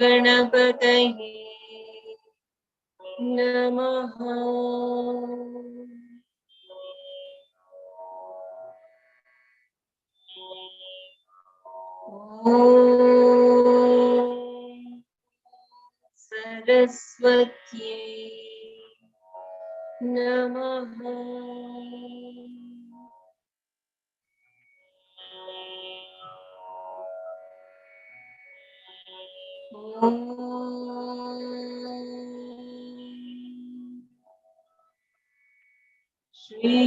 गणपतये नमः। ॐ सरस्वत्यै नमः। ॐ श्री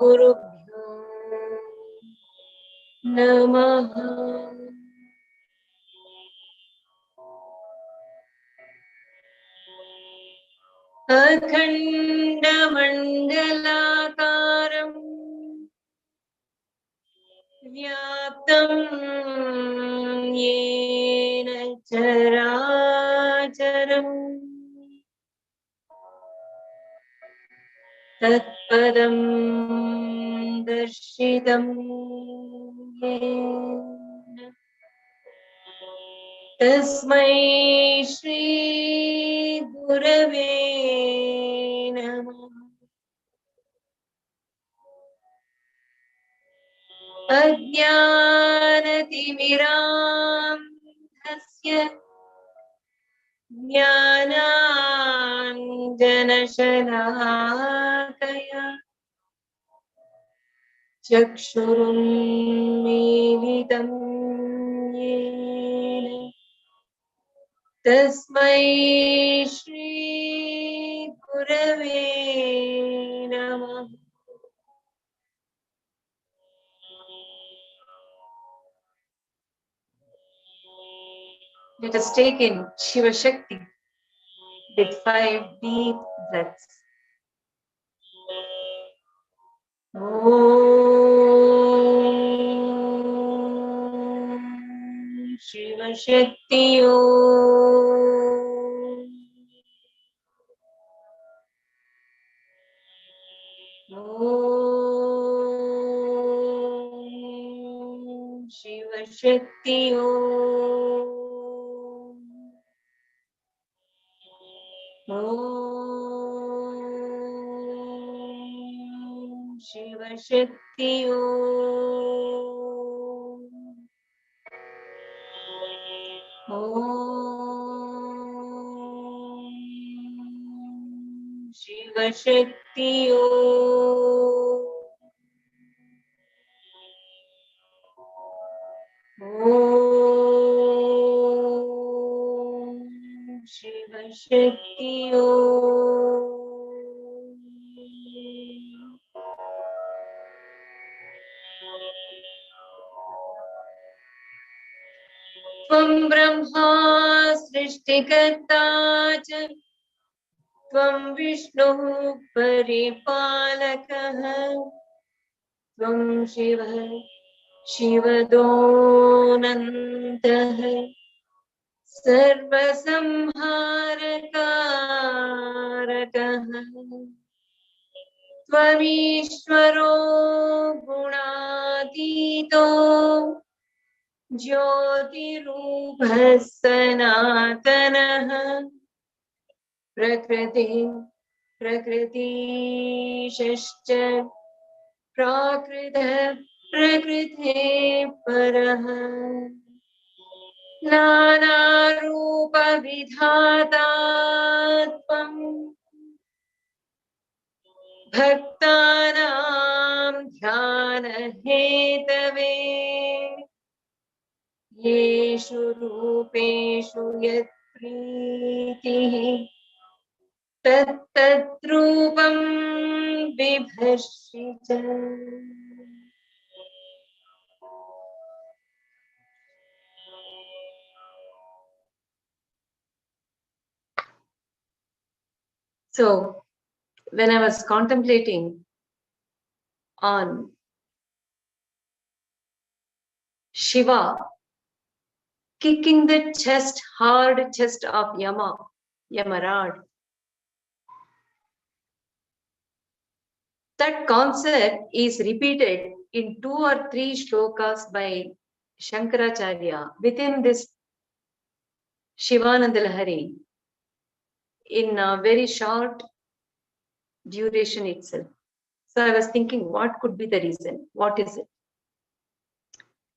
गुरुभ्यो नमः। अखण्डमण्डलाकारम् व्याप्तं येन चराचरम् तत्पदं दर्शितं येन तस्मै श्री गुरवे नमः। अज्ञानतिमिरान्धस्य ज्ञानाञ्जनशलाकया चक्षुरुन्मीलितं येन तस्मै श्री गुरवे नमः। Let us take in Shivashakti with 5 deep breaths. Om Shivashakti Om. Om Shivashakti Om. Om Shivashakti Om. Om Shivashakti Om. Om Shivashakti Om. त्वं ब्रह्मा सृष्टिकर्ता च त्वं विष्णुः परिपालकः त्वं शिवः शिवदोऽनन्तः सर्वसंहारकारकः त्वमीश्वरो गुणातीतो ज्योतिरूपः सनातनः प्रकृतिशश्च प्राकृतः प्रकृते परः नानारूपविधाता त्वं भक्तानां ध्यानहेतवे येषु रूपेषु यत् प्रीतिः तत्तद्रूपं बिभर्षि च. So, when I was contemplating on Shiva kicking the hard chest of Yamaraj, that concept is repeated in 2 or 3 shlokas by Shankaracharya within this Shivanandalahari in a very short duration itself. So I was thinking, what could be the reason? What is it?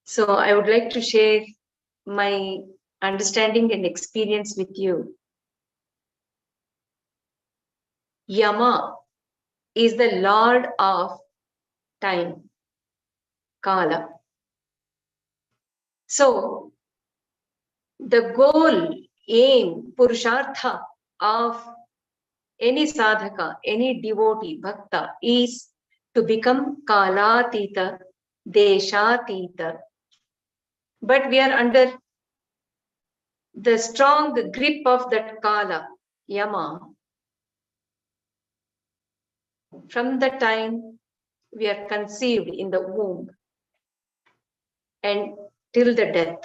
So I would like to share my understanding and experience with you. Yama is the lord of time, Kala. So the goal, aim, purushartha of any sadhaka, any devotee, bhakta is to become kalatita, deshatita. But we are under the strong grip of that kala, yama. From the time we are conceived in the womb and till the death.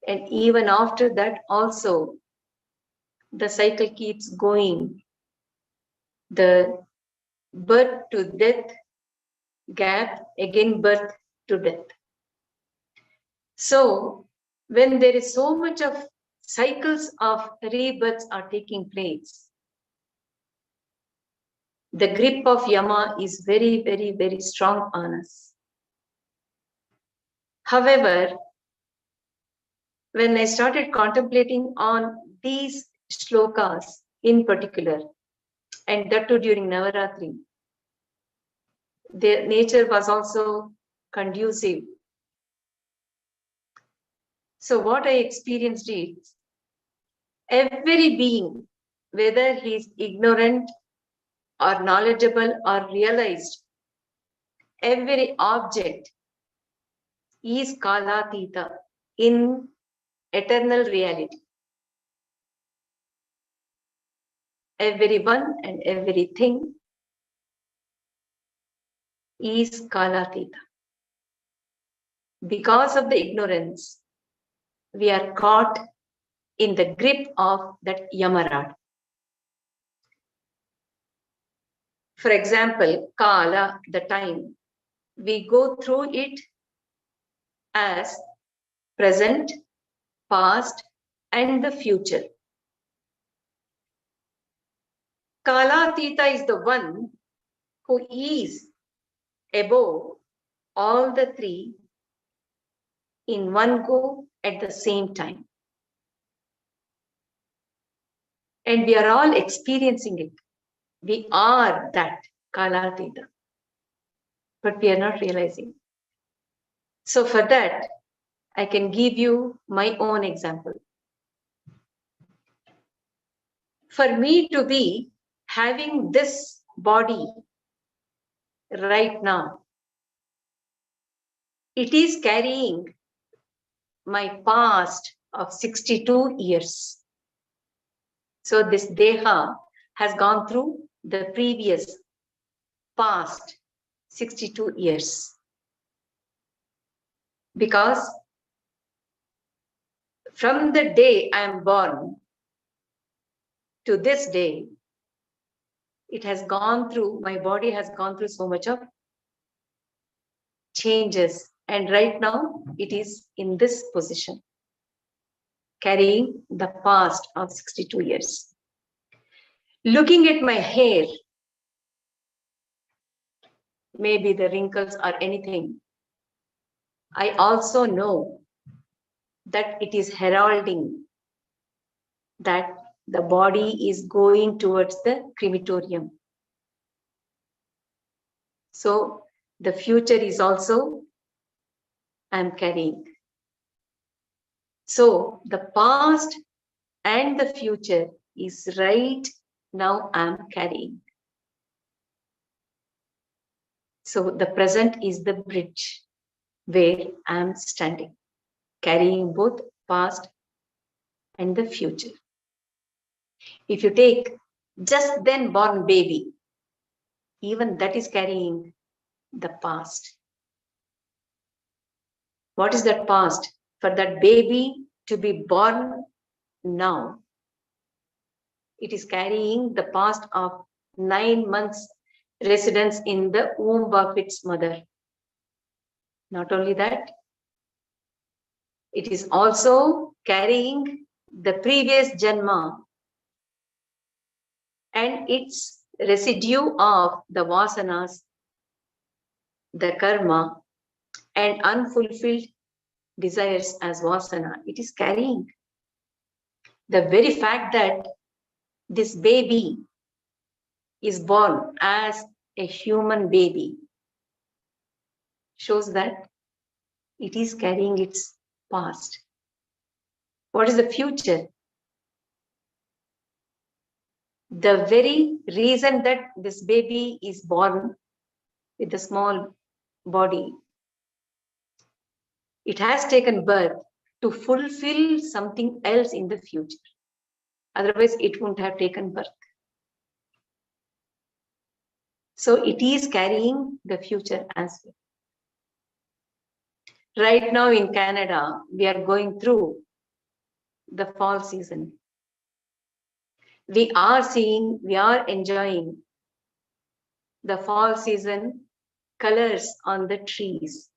And even after that also, the cycle keeps going. The birth to death gap, again birth to death. So when there is so much of cycles of rebirths are taking place, the grip of Yama is very, very, very strong on us. However, when I started contemplating on these shlokas in particular, and that too during Navaratri, the nature was also conducive. So what I experienced is every being, whether he is ignorant or knowledgeable or realized, every object is kalatita in eternal reality. Everyone and everything is kalatita. Because of the ignorance, we are caught in the grip of that Yamarad. For example, Kala, the time, we go through it as present, past, and the future. Kalatita is the one who is above all the three in one go at the same time. And we are all experiencing it. We are that Kalatita, but we are not realizing. So for that, I can give you my own example. For me to be having this body right now, it is carrying my past of 62 years. So this Deha has gone through the previous past 62 years. Because from the day I am born to this day, it has gone through, my body has gone through so much of changes. And right now, it is in this position, carrying the past of 62 years. Looking at my hair, maybe the wrinkles or anything, I also know that it is heralding that the body is going towards the crematorium. So the future is also I am carrying. So the past and the future is right now I'm carrying. So the present is the bridge where I'm standing, carrying both past and the future. If you take just then born baby, even that is carrying the past. What is that past? For that baby to be born now, it is carrying the past of 9 months residence in the womb of its mother. Not only that, it is also carrying the previous janma and its residue of the vasanas, the karma, and unfulfilled desires as vasana. It is carrying. The very fact that this baby is born as a human baby shows that it is carrying its past. What is the future? The very reason that this baby is born with a small body, it has taken birth to fulfill something else in the future. Otherwise, it wouldn't have taken birth. So it is carrying the future as well. Right now in Canada, we are going through the fall season. We are enjoying the fall season colors on the trees.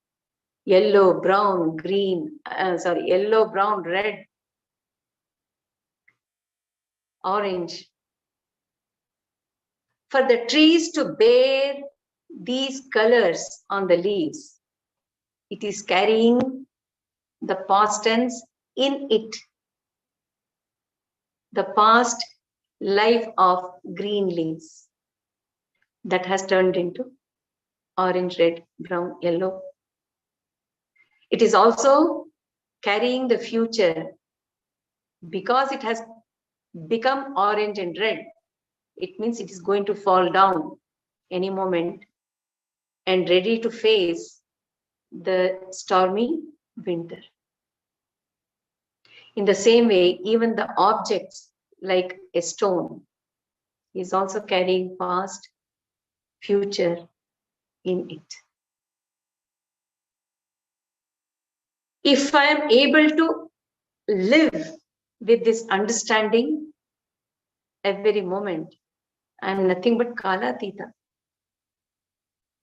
Yellow, brown, green, yellow, brown, red, orange. For the trees to bear these colors on the leaves, it is carrying the past tense in it. The past life of green leaves that has turned into orange, red, brown, yellow. It is also carrying the future because it has become orange and red. It means it is going to fall down any moment and ready to face the stormy winter. In the same way, even the objects like a stone is also carrying past, future in it. If I am able to live with this understanding every moment, I am nothing but Kalatita.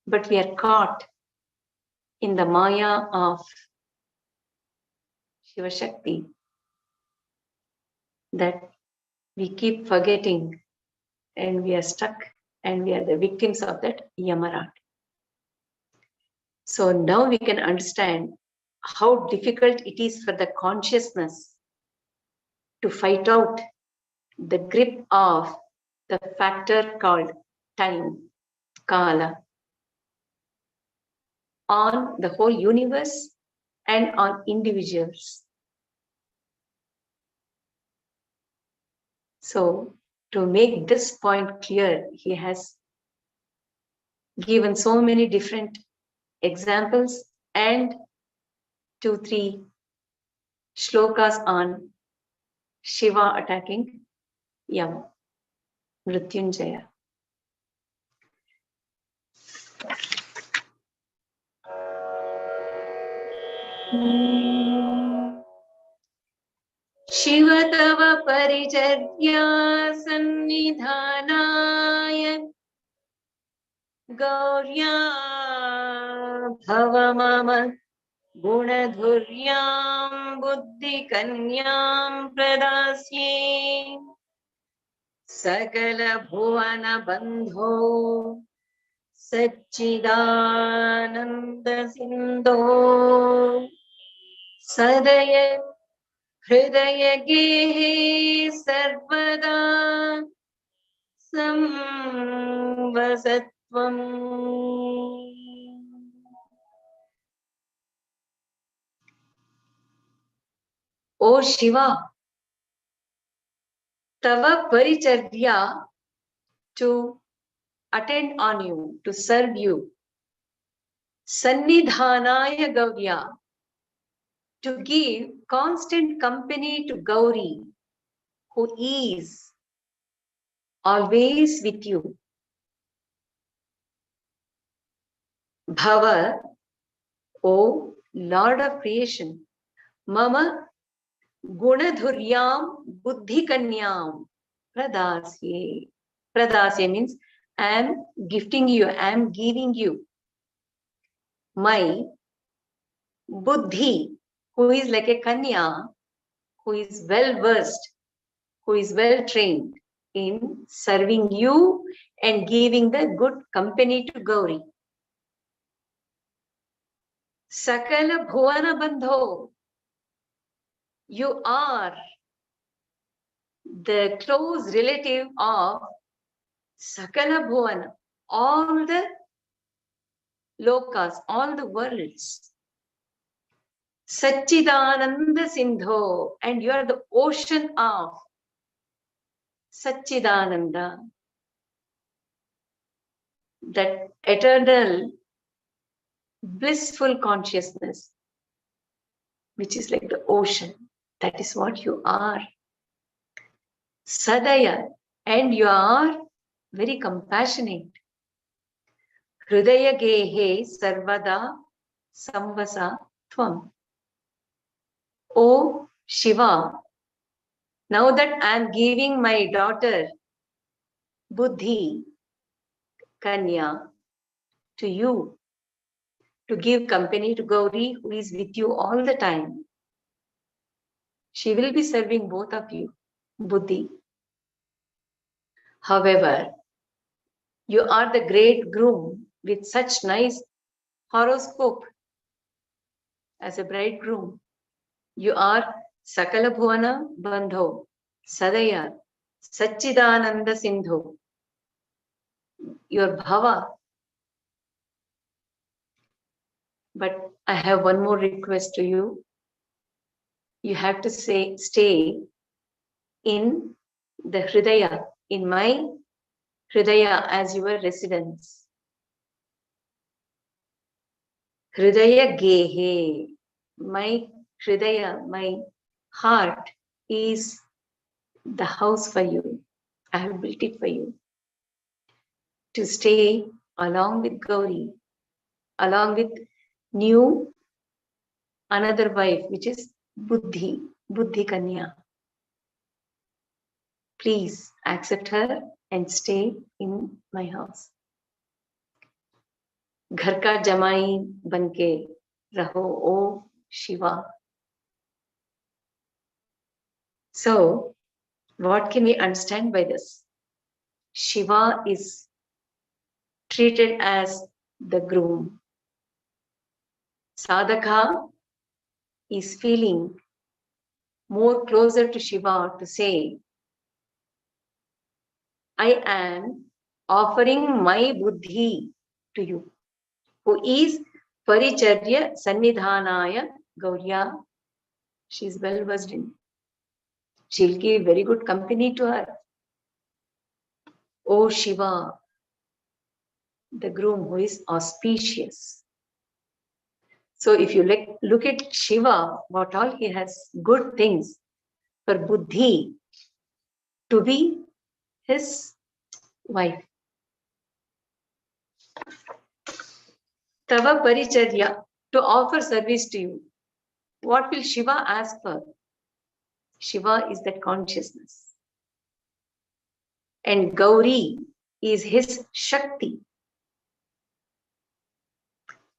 But we are caught in the Maya of Shivashakti that we keep forgetting and we are stuck and we are the victims of that Yamarat. So now we can understand how difficult it is for the consciousness to fight out the grip of the factor called time, Kala, on the whole universe and on individuals. So to make this point clear, he has given so many different examples and 2-3 shlokas on Shiva attacking Yama, Mrityunjaya. Shiv तव परिचर्या सन्निधानाय गौर्या भव मम गुणधुर्यां बुद्धिकन्यां प्रदास्ये सकल भुवन बन्धो सच्चिदानन्द सिन्धो सदय हृदय गेहे सर्वदा संवसत्वम्. O Shiva, Tava Paricharya, to attend on you, to serve you. Sannidhanaya Gaurya, to give constant company to Gauri, who is always with you. Bhava, O Lord of creation, Mama Gunadhuryam Buddhi Kanyam Pradasye. Pradasye means I am gifting you, I am giving you my Buddhi, who is like a Kanya, who is well versed, who is well trained in serving you and giving the good company to Gauri. Sakala Bhuvana Bandho, you are the close relative of Sakala Bhuvana, all the lokas, all the worlds. Satchidananda Sindho, and you are the ocean of Satchidananda, that eternal blissful consciousness, which is like the ocean. That is what you are. Sadaya, and you are very compassionate. Hridaya Gehe Sarvada Samvasa Tvam. O Shiva, now that I am giving my daughter Buddhi, Kanya, to you, to give company to Gauri, who is with you all the time. She will be serving both of you, Buddhi. However, you are the great groom with such nice horoscope as a bridegroom. You are Sakala Bhuvana Bandho, Sadaya, Satchidananda Sindhu. Your Bhava. But I have one more request to you. You have to stay in the Hridaya, in my Hridaya as your residence. Hridaya Gehe, my Hridaya, my heart is the house for you. I have built it for you. To stay along with Gauri, along with new another wife, which is Buddhi, Buddhi Kanya. Please accept her and stay in my house. घर का जमाई बनके रहो, O Shiva. So, what can we understand by this? Shiva is treated as the groom. Sadhaka is feeling more closer to Shiva to say, I am offering my Buddhi to you, who is Paricharya Sannidhanaya Gaurya. She is well versed in. She'll give very good company to her. O Shiva, the groom who is auspicious. So if you look at Shiva, what all he has good things for Buddhi to be his wife. Tava Paricharya, to offer service to you. What will Shiva ask for? Shiva is that consciousness. And Gauri is his Shakti.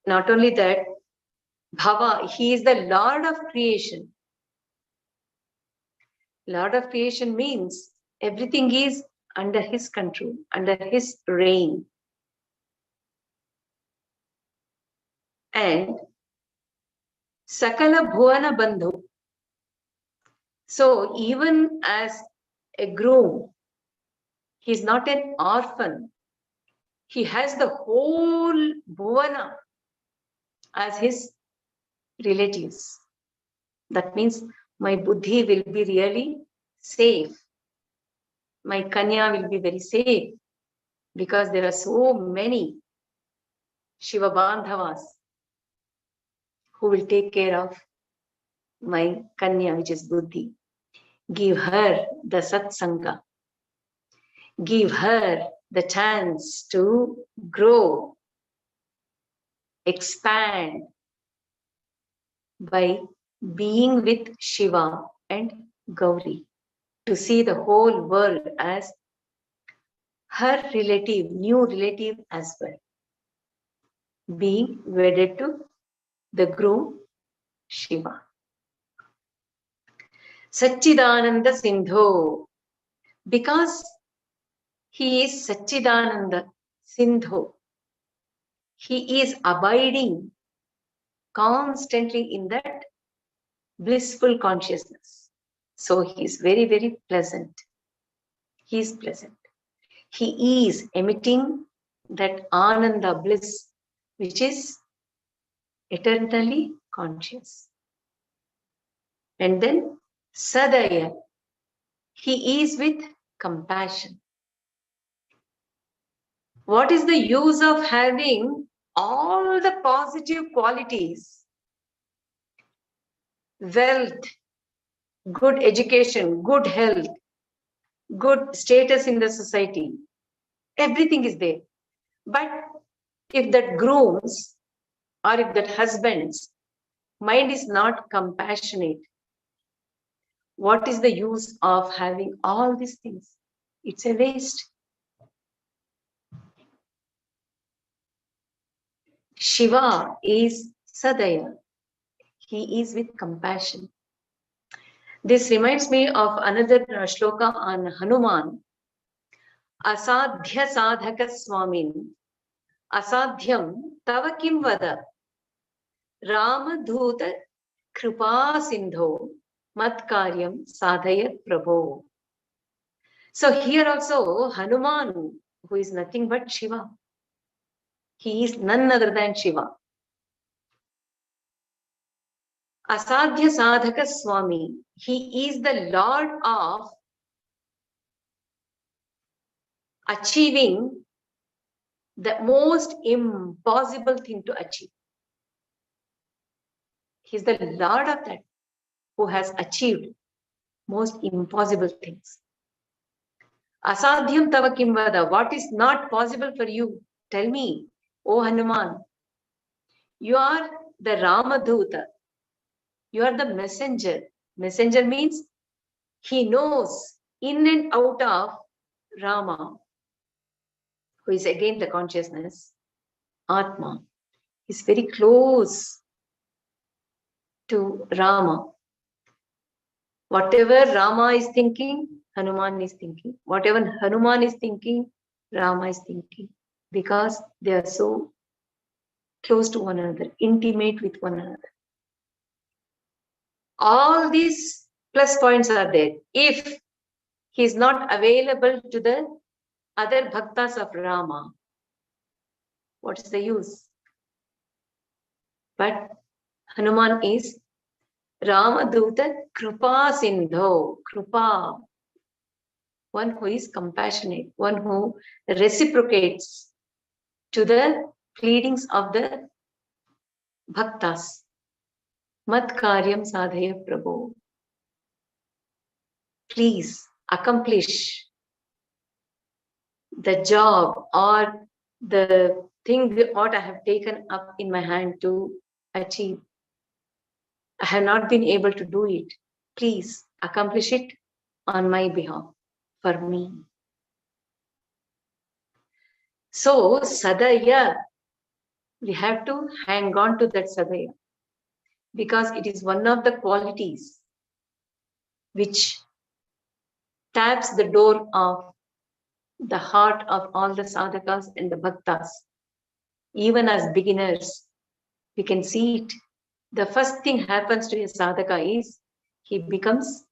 Not only that, Bhava, he is the Lord of creation. Lord of creation means everything is under his control, under his reign. And Sakala Bhuvana Bandhu. So even as a groom, he is not an orphan. He has the whole Bhuvana as his relatives. That means my buddhi will be really safe. My kanya will be very safe because there are so many Shiva Bandhavas who will take care of my kanya, which is buddhi. Give her the satsanga. Give her the chance to grow, expand by being with Shiva and Gauri, to see the whole world as her relative, new relative as well, being wedded to the groom Shiva. Satchidananda Sindho, because he is Satchidananda Sindho, he is abiding constantly in that blissful consciousness. So he is very, very pleasant. He is pleasant. He is emitting that Ananda bliss, which is eternally conscious. And then Sadaya, he is with compassion. What is the use of having all the positive qualities? Wealth, good education, good health, good status in the society. Everything is there. But if that groom's or if that husband's mind is not compassionate, what is the use of having all these things? It's a waste. Shiva is Sadaya. He is with compassion. This reminds me of another shloka on Hanuman. Asadhya sadhaka swamin, asadhyam tava kim vada, Ramadhuta kripa sindho, matkaryam sadhayat prabho. So here also Hanuman, who is nothing but Shiva, he is none other than Shiva. Asadhya sadhaka swami, he is the Lord of achieving the most impossible thing to achieve. He's the Lord of that, who has achieved most impossible things. Asadhyam tava kim vada, what is not possible for you? Tell me, O Hanuman. You are the Ramadhuta. You are the messenger. Messenger means he knows in and out of Rama, who is again the consciousness, Atma. He's very close to Rama. Whatever Rama is thinking, Hanuman is thinking. Whatever Hanuman is thinking, Rama is thinking. Because they are so close to one another, intimate with one another. All these plus points are there. If he is not available to the other bhaktas of Rama, what is the use? But Hanuman is Ramaduta Kripa Sindho, Kripa, one who is compassionate, one who reciprocates to the pleadings of the bhaktas. Mat karyam sadhaya prabhu. Please accomplish the job or the thing what I have taken up in my hand to achieve. I have not been able to do it. Please accomplish it on my behalf, for me. So, Sadaya, we have to hang on to that Sadaya, because it is one of the qualities which taps the door of the heart of all the sadhakas and the bhaktas. Even as beginners, we can see it. The first thing happens to a sadhaka is he becomes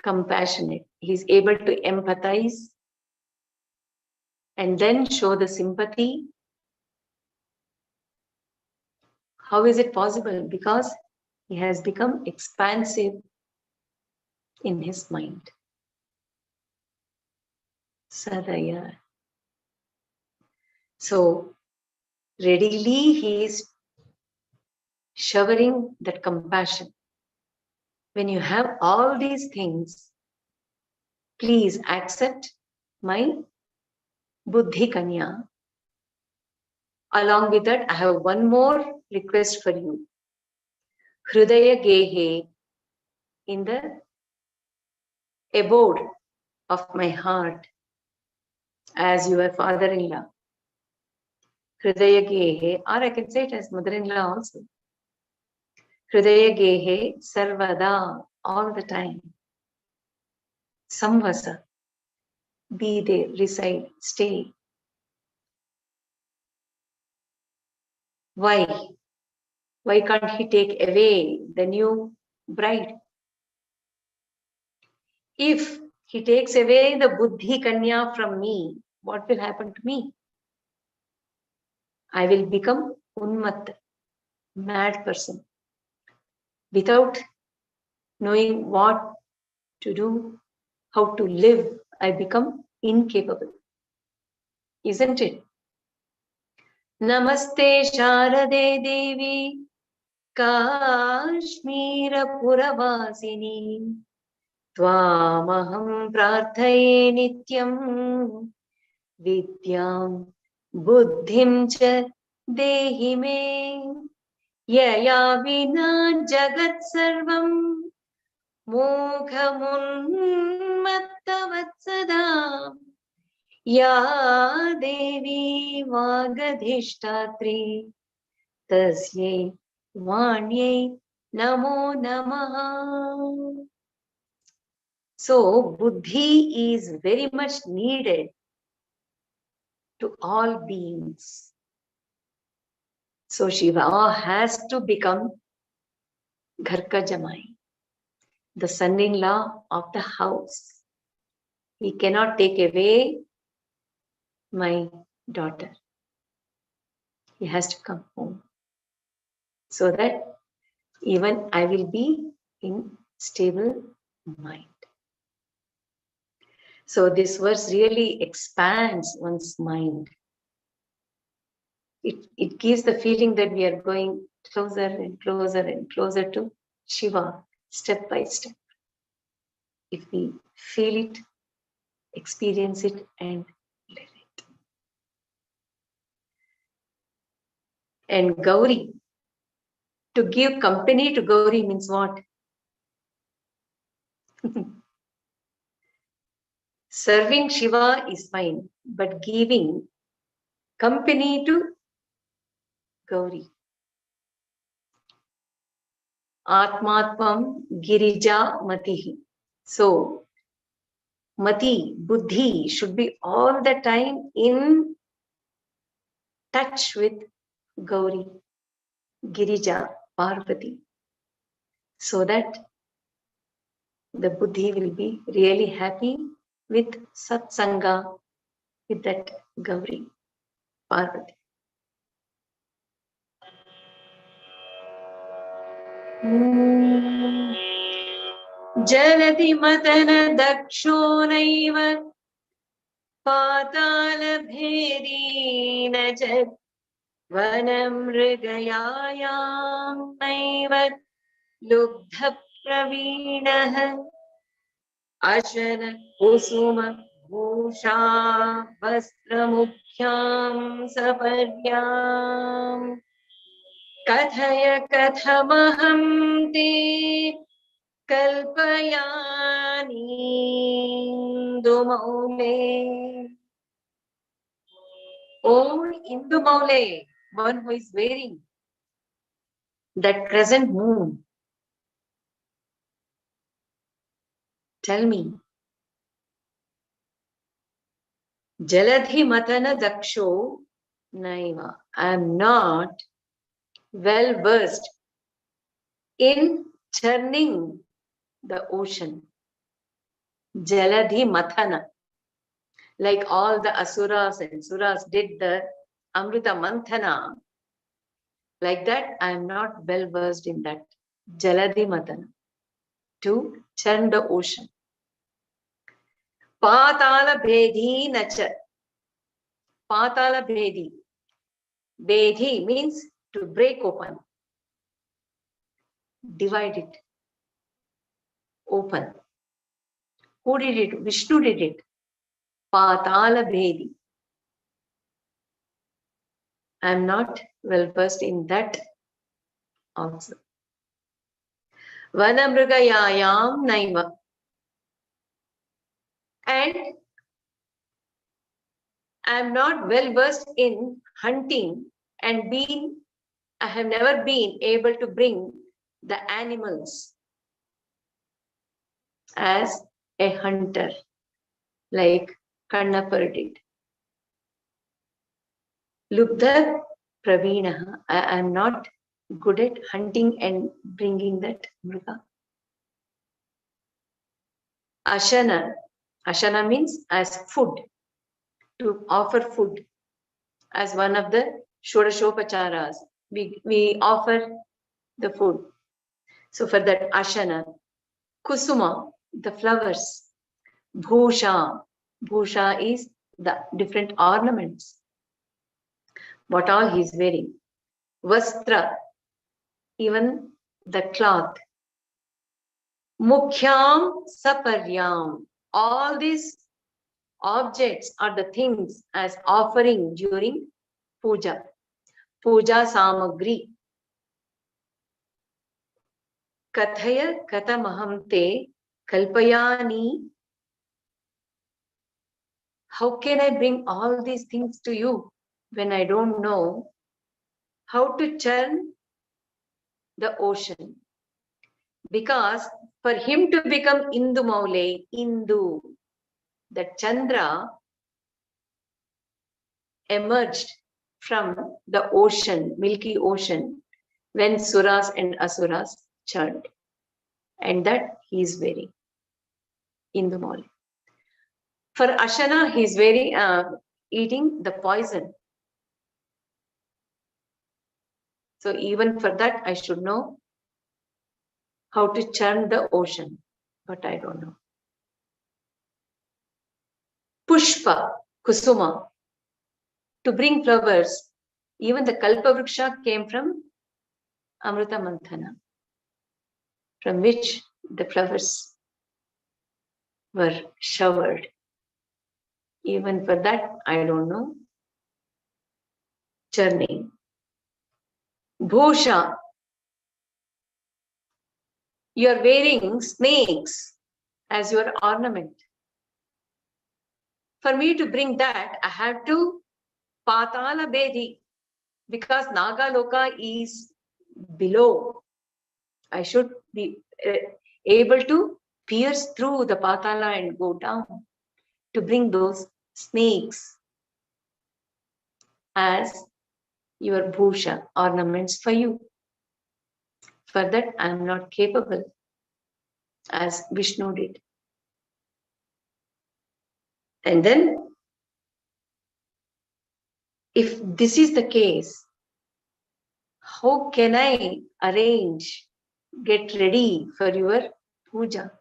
compassionate. He is able to empathize and then show the sympathy. How is it possible? Because he has become expansive in his mind. Sadaya. So readily he is showering that compassion. When you have all these things, please accept my Buddhi Kanya. Along with that, I have one more request for you. Hridaya Gehe, in the abode of my heart, as your father-in-law. Hridaya Gehe, or I can say it as mother-in-law also. Hridaya Gehe Sarvada, all the time. Samvasa, be there, reside, stay. Why? Why can't he take away the new bride? If he takes away the Buddhi Kanya from me, what will happen to me? I will become Unmat, mad person, without knowing what to do, how to live. I become incapable. Isn't it? Namaste Sharade Devi Kashmira Puravasini Tvamaham Prarthaye Nityam Vidyam Buddhim Cha Dehi Me Yaya Vina Jagat Sarvam Mukhamunmattavatsada Ya Devi Vagadhishtatri Tasye Vanye Namo Namaha. So, Buddhi is very much needed to all beings. So, Shiva has to become Gharka Jamai, the son-in-law of the house. He cannot take away my daughter. He has to come home so that even I will be in stable mind. So this verse really expands one's mind. It gives the feeling that we are going closer and closer and closer to Shiva, step by step. If we feel it, experience it, and live it. And Gauri, to give company to Gauri means what? Serving Shiva is fine, but giving company to Gauri. Atmatvam Girija Matihi. So, Mati, Buddhi should be all the time in touch with Gauri, Girija, Parvati, so that the Buddhi will be really happy with Satsanga, with that Gauri, Parvati. Jaladi Matana Daksho Naiva Patala Bhedi Najat Vanamrigayayam Naiva Lubdha Praveenah Ashana Kusuma Bhusha Vastramukhyam Saparyam Kathaya Kathamaham Te Kalpayani Indumaule. Oh, Indumaule, one who is wearing that crescent moon. Tell me, Jaladhi Matana Daksho Naiva. I am not well versed in churning the ocean. Jaladhi Mathana. Like all the Asuras and Suras did the Amrita Manthana. Like that, I am not well versed in that. Jaladhi Mathana. to churn the ocean. Patala bhedi nacha. Patala bhedi. Bhedi means to break open. Divide it. Open. Who did it? Vishnu did it. Patala bhedi. I am not well versed in that also. Vanamrugayayam naiva. And I am not well versed in hunting and I have never been able to bring the animals as a hunter like Kannapar did. Lubdha Praveenaha. I am not good at hunting and bringing that mruga. Ashana. Ashana means as food, to offer food as one of the Shodashopacharas. We offer the food. So for that Ashana, Kusuma, the flowers, Bhusha. Bhusha is the different ornaments. What all he is wearing. Vastra, even the cloth. Mukhyam Saparyam. All these objects are the things as offering during puja. Puja samagri. Kathaya katamaham te kalpayani. How can I bring all these things to you when I don't know how to churn the ocean? Because for him to become Indu Maule, Indu, the Chandra emerged from the ocean, Milky Ocean, when Suras and Asuras churned. And that he is wearing Indu Maule. For Ashana, he is eating the poison. So even for that, I should know how to churn the ocean, but I don't know. Pushpa, Kusuma, to bring flowers. Even the Kalpavriksha came from Amrita Manthana, from which the flowers were showered. Even for that, I don't know. Churning. Bhusha, you are wearing snakes as your ornament. For me to bring that, I have to Patala Bedi, because Nagaloka is below. I should be able to pierce through the Patala and go down to bring those snakes as your bhusha, ornaments for you. For that, I am not capable, as Vishnu did. And then, if this is the case, how can I arrange, get ready for your puja?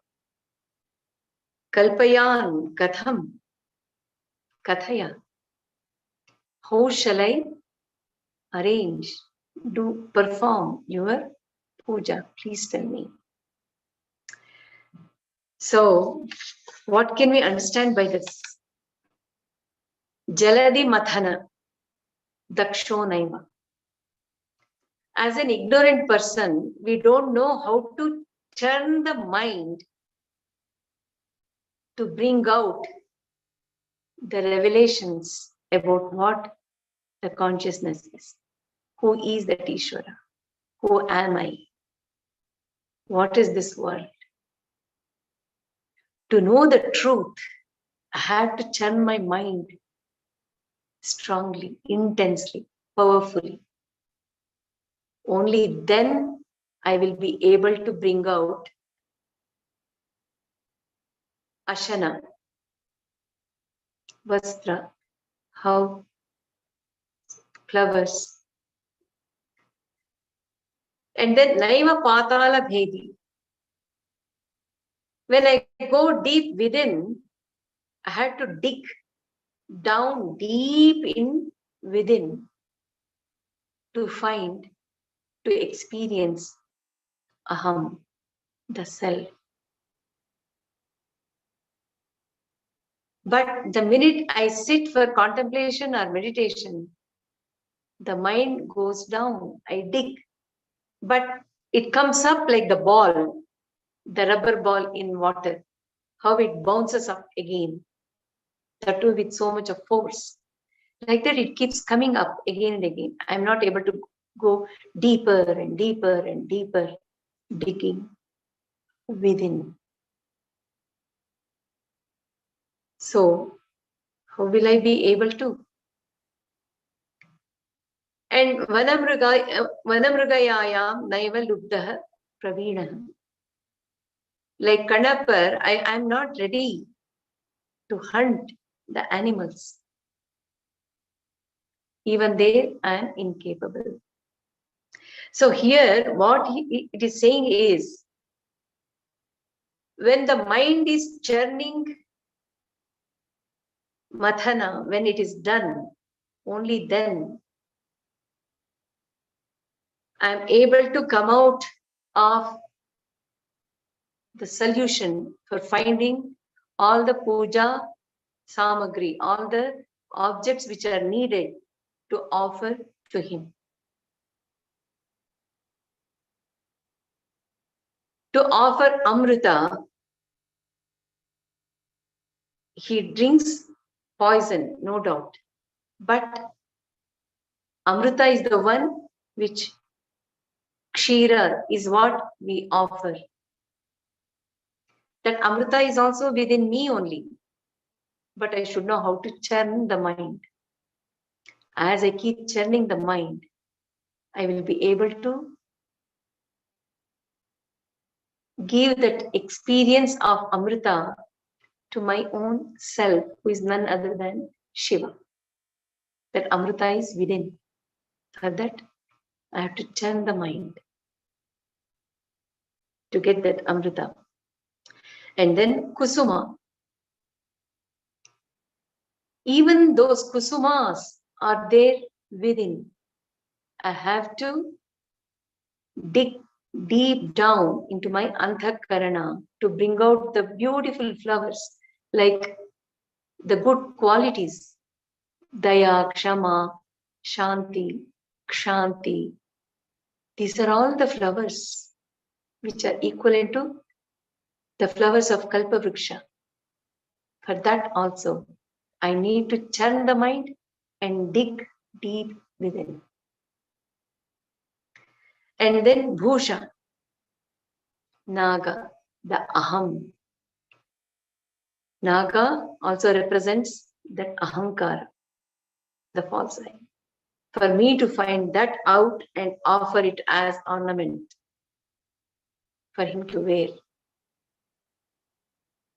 Kalpayan katham, kathaya. How shall I arrange, perform your puja? Please tell me. So, what can we understand by this? Jaladi mathana, daksho naiva. As an ignorant person, we don't know how to turn the mind to bring out the revelations about what the consciousness is. Who is that Ishvara? Who am I? What is this world? To know the truth, I have to churn my mind strongly, intensely, powerfully. Only then I will be able to bring out Ashana, Vastra, how flowers. And then Naiva Patala Bhedi. When I go deep within, I had to dig down deep in within to find, to experience aham, the self. But the minute I sit for contemplation or meditation, the mind goes down. I dig, but it comes up like the ball, the rubber ball in water, how it bounces up again, that too with so much of force. Like that, it keeps coming up again and again. I'm not able to go deeper and deeper and deeper, digging within. So, how will I be able to? And vanamrugayayam naiva lubdaha praveenah. Like Kanapar, I am not ready to hunt the animals. Even there, I am incapable. So here, what it is saying is, when the mind is churning mathana, when it is done, only then I am able to come out of the solution for finding all the puja samagri, all the objects which are needed to offer to him. To offer amrita, he drinks poison, no doubt. But amrita is the one which kshira is what we offer. That amrita is also within me only. But I should know how to churn the mind. As I keep churning the mind, I will be able to give that experience of amrita to my own self, who is none other than Shiva. That amrita is within. For that, I have to churn the mind to get that amrita. And then kusuma. Even those kusumas are there within. I have to dig deep down into my anthakarana to bring out the beautiful flowers, like the good qualities, daya, kshama, shanti, kshanti. These are all the flowers which are equivalent to the flowers of kalpavriksha. For that also, I need to churn the mind and dig deep within. And then bhusha, naga, the aham. Naga also represents that ahankara, the false I. For me to find that out and offer it as ornament for him to wear.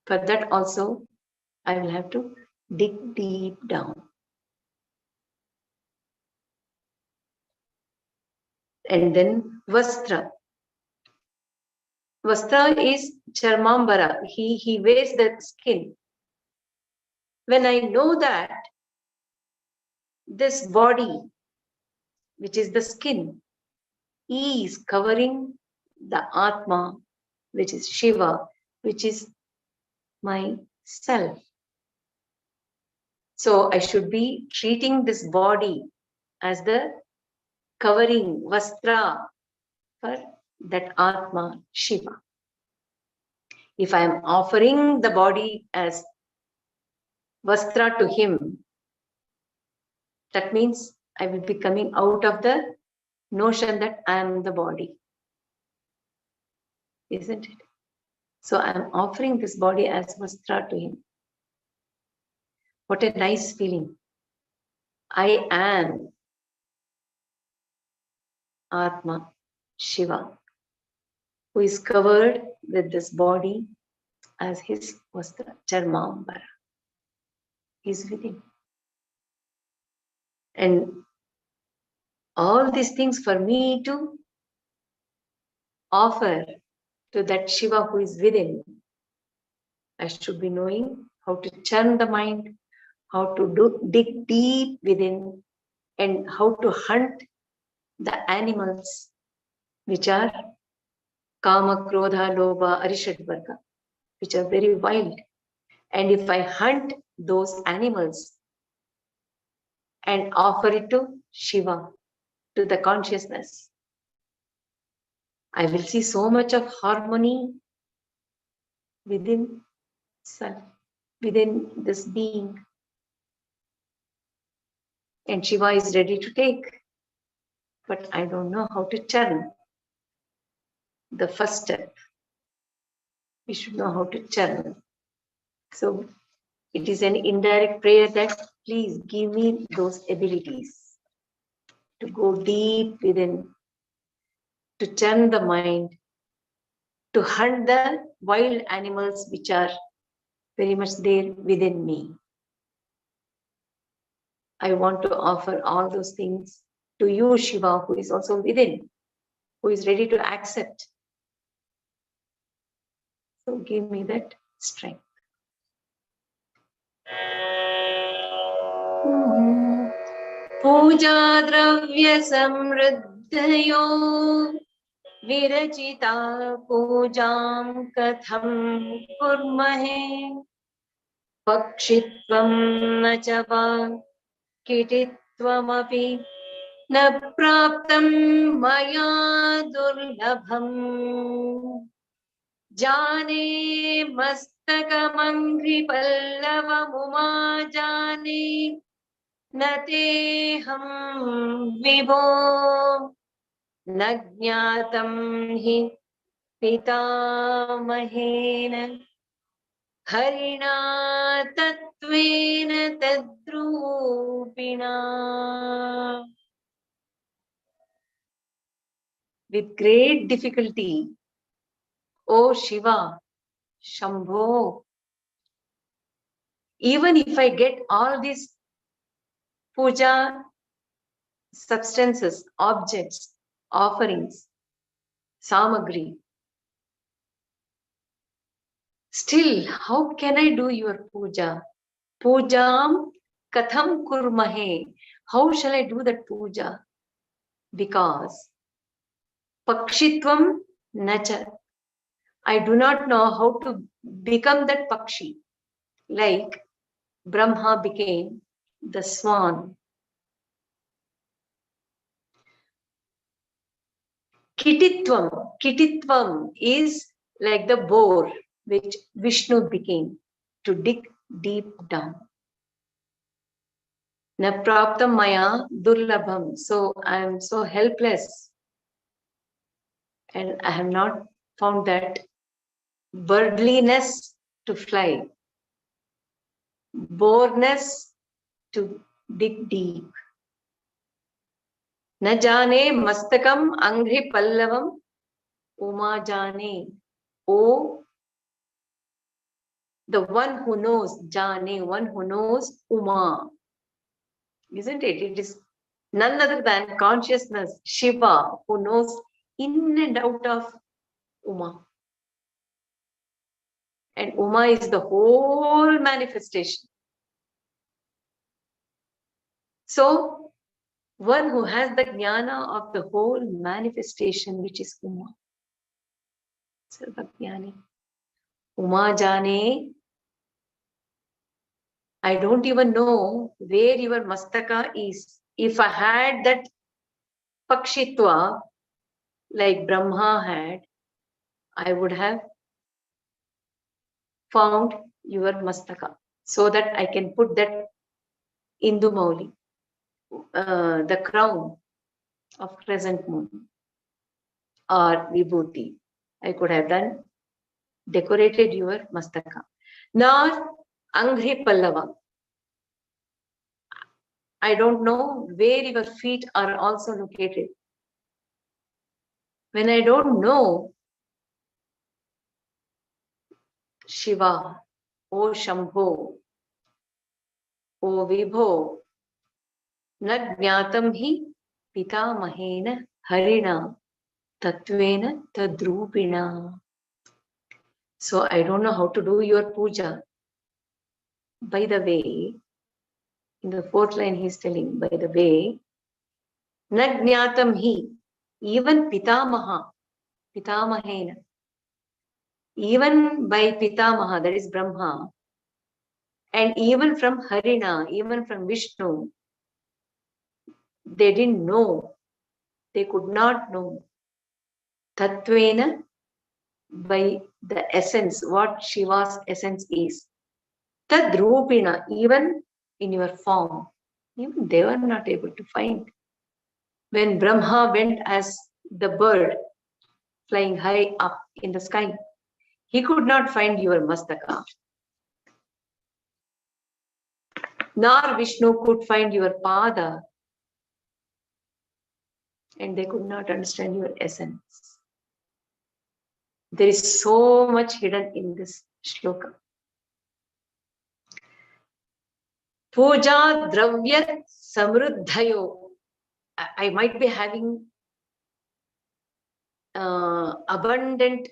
For that also, I will have to dig deep down. And then vastra. Vastra is charmambara. He wears that skin. When I know that this body, which is the skin, is covering the Atma, which is Shiva, which is my self. So I should be treating this body as the covering, vastra, for that Atma, Shiva. If I am offering the body as vastra to him, that means I will be coming out of the notion that I am the body. Isn't it? So I am offering this body as vastra to him. What a nice feeling. I am Atma, Shiva, who is covered with this body as his vastra, charmambara. He's within. And all these things for me to offer to that Shiva who is within, I should be knowing how to churn the mind, how to dig deep within, and how to hunt the animals which are Kama, Krodha, Lobha, Arishadvarga, which are very wild. And if I hunt those animals and offer it to Shiva, to the consciousness, I will see so much of harmony within self, within this being. And Shiva is ready to take, but I don't know how to churn. The first step, we should know how to churn. So it is an indirect prayer that please give me those abilities to go deep within, to churn the mind, to hunt the wild animals which are very much there within me. I want to offer all those things to you, Shiva, who is also within, who is ready to accept. So give me that strength. Puja dravya samriddhayo virachita pujam katham kurmahe pakshitvam na chava kitittvamapi na praptam maya durlabham jane mastakamangri pallavamuma jane nateham vibho न ज्ञातं हि पितामहेन हरिणा तत्त्वेन तद्रूपिणा. With great difficulty, O Shiva, Shambho, even if I get all these puja substances, objects, offerings, samagri, still, how can I do your puja? Pujam katham kurmahe. How shall I do that puja? Because pakshitvam nacha. I do not know how to become that pakshi. Like Brahma became the swan. Kititvam is like the boar which Vishnu became to dig deep down. Na praptam maya durlabham. So I am so helpless and I have not found that birdliness to fly, boreness to dig deep. Na jane mastakam angri pallavam uma jane. Oh, the one who knows, jane, one who knows Uma. Isn't it? It is none other than consciousness, Shiva, who knows in and out of Uma. And Uma is the whole manifestation. So, one who has the jnana of the whole manifestation, which is Uma. Sarvajnani. Uma Jane, I don't even know where your mastaka is. If I had that pakshitva, like Brahma had, I would have found your mastaka so that I can put that Indu Mauli, the crown of crescent moon or vibhuti. I could have done, decorated your mastaka. Nor Angri Pallava. I don't know where your feet are also located. When I don't know, Shiva, O Shambho, O Vibho, na jnatam hi pitamahena harina tattvena tadrupina. So I don't know how to do your puja. By the way, in the fourth line he's telling, by the way, Nagnatam hi, even Pitamahena, even by Pitamaha, that is Brahma, and even from Harina, even from Vishnu, they didn't know, they could not know Tattvena, by the essence, what Shiva's essence is. Tadrupina, even in your form, even they were not able to find. When Brahma went as the bird flying high up in the sky, he could not find your mastaka. Nor Vishnu could find your pada, and they could not understand your essence. There is so much hidden in this shloka. Puja dravya samruddhayo. I might be having abundant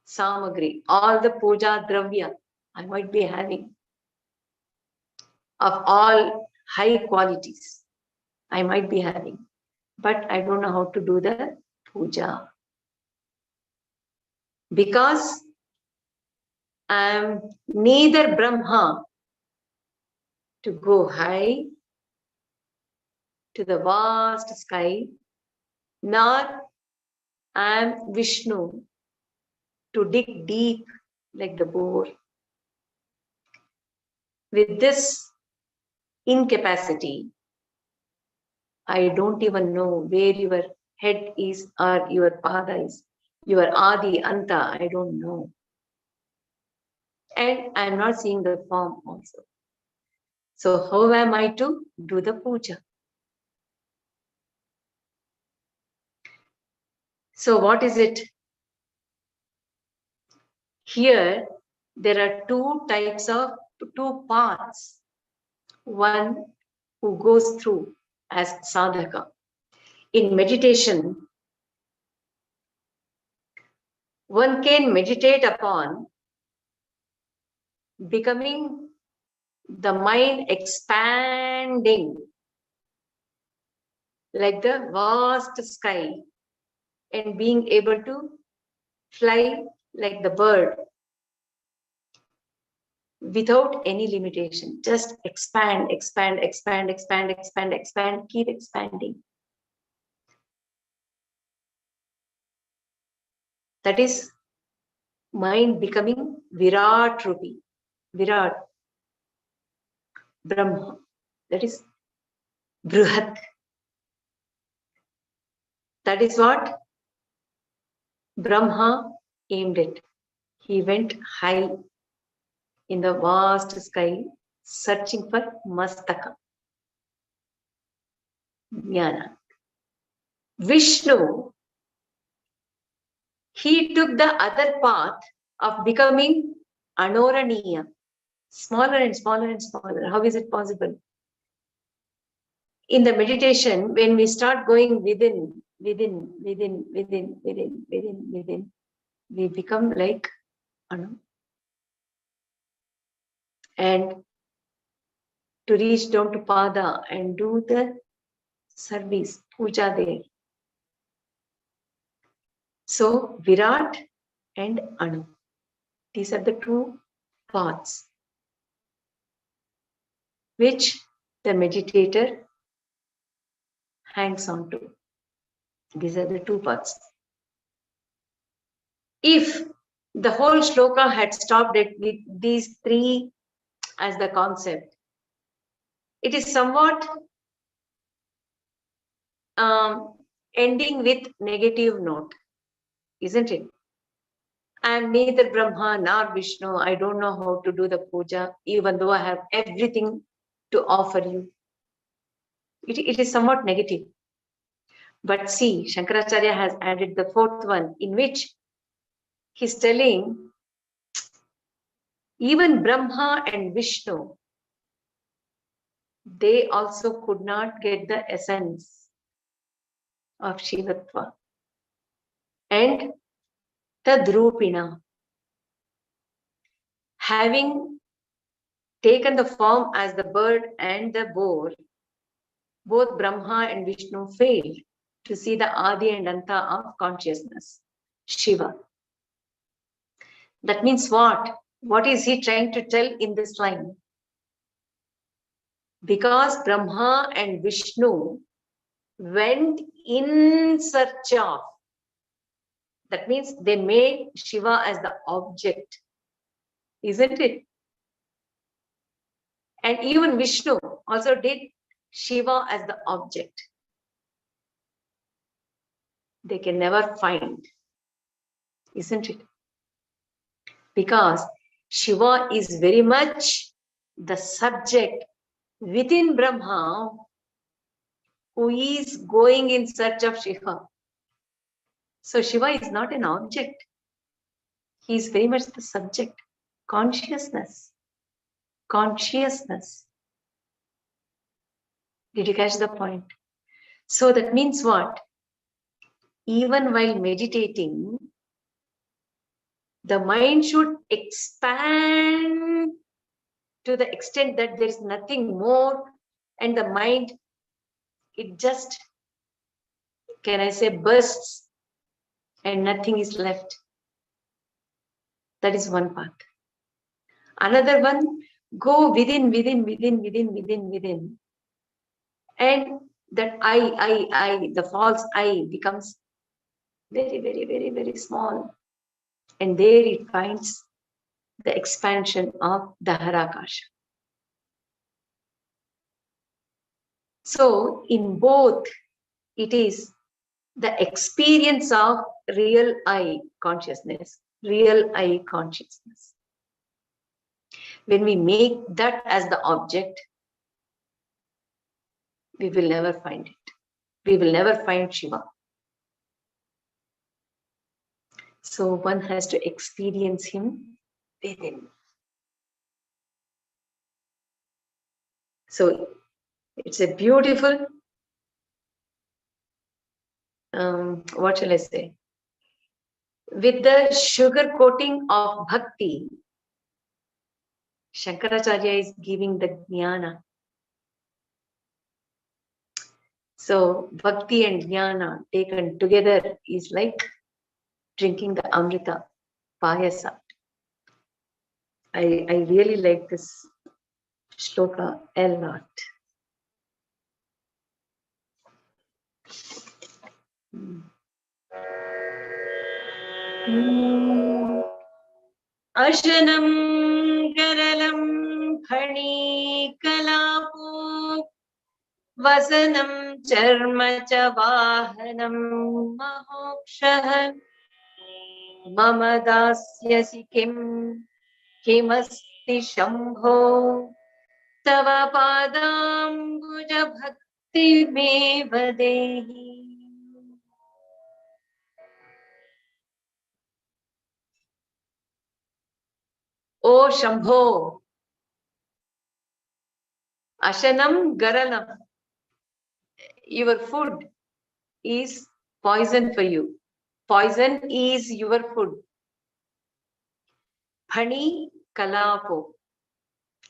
samagri, all the puja dravya I might be having of all high qualities I might be having, but I don't know how to do the puja because I am neither Brahma to go high to the vast sky, nor I am Vishnu to dig deep like the boar. With this incapacity, I don't even know where your head is or your pada is, your adi, anta, I don't know. And I'm not seeing the form also. So how am I to do the puja? So what is it? Here, there are two paths. One who goes through as sadhaka. In meditation, one can meditate upon becoming the mind expanding like the vast sky and being able to fly like the bird without any limitation. Just expand, expand, expand, expand, expand, expand, keep expanding. That is mind becoming Virat Rupi, Virat, Brahma. That is Bruhat. That is what Brahma aimed at. He went high in the vast sky, searching for Mastaka, Jnana. Vishnu, he took the other path of becoming Anoraniya, smaller and smaller and smaller. How is it possible? In the meditation, when we start going within, we become like Anu. And to reach down to Pada and do the service, puja there. So Virat and Anu, these are the two paths which the meditator hangs on to. These are the two paths. If the whole shloka had stopped it with these three as the concept, it is somewhat ending with negative note, isn't it? I am neither Brahma nor Vishnu. I don't know how to do the puja, even though I have everything to offer you. It is somewhat negative. But see, Shankaracharya has added the fourth one, in which he's telling even Brahma and Vishnu, they also could not get the essence of Shivatva. And Tadrupina, having taken the form as the bird and the boar, both Brahma and Vishnu failed to see the Adi and Anta of consciousness, Shiva. That means what? What is he trying to tell in this line? Because Brahma and Vishnu went in search of, that means they made Shiva as the object, isn't it? And even Vishnu also did Shiva as the object. They can never find, isn't it? Because Shiva is very much the subject within Brahma who is going in search of Shiva. So Shiva is not an object. He is very much the subject. Consciousness. Consciousness. Did you catch the point? So that means what? Even while meditating, the mind should expand to the extent that there is nothing more, and the mind, it just, can I say, bursts and nothing is left. That is one part. Another one, go within, and that I, the false I becomes very small, and there it finds the expansion of Daharakasha. So in both, it is the experience of real I consciousness, real I consciousness. When we make that as the object, we will never find it. We will never find Shiva. So one has to experience him within. So it's a beautiful, what shall I say? With the sugar coating of bhakti, Shankaracharya is giving the jnana. So bhakti and jnana taken together is like drinking the amrita, payasa. I really like this shloka a lot. Ashanam karalam khani kalapo vasanam charma cha vahanam mahokshah mama dasyasi kimasti shambho tava padambuja bhakti me vadehi. O Shambho, Ashanam Garalam, your food is poison for you. Poison is your food. Phani Kalapo,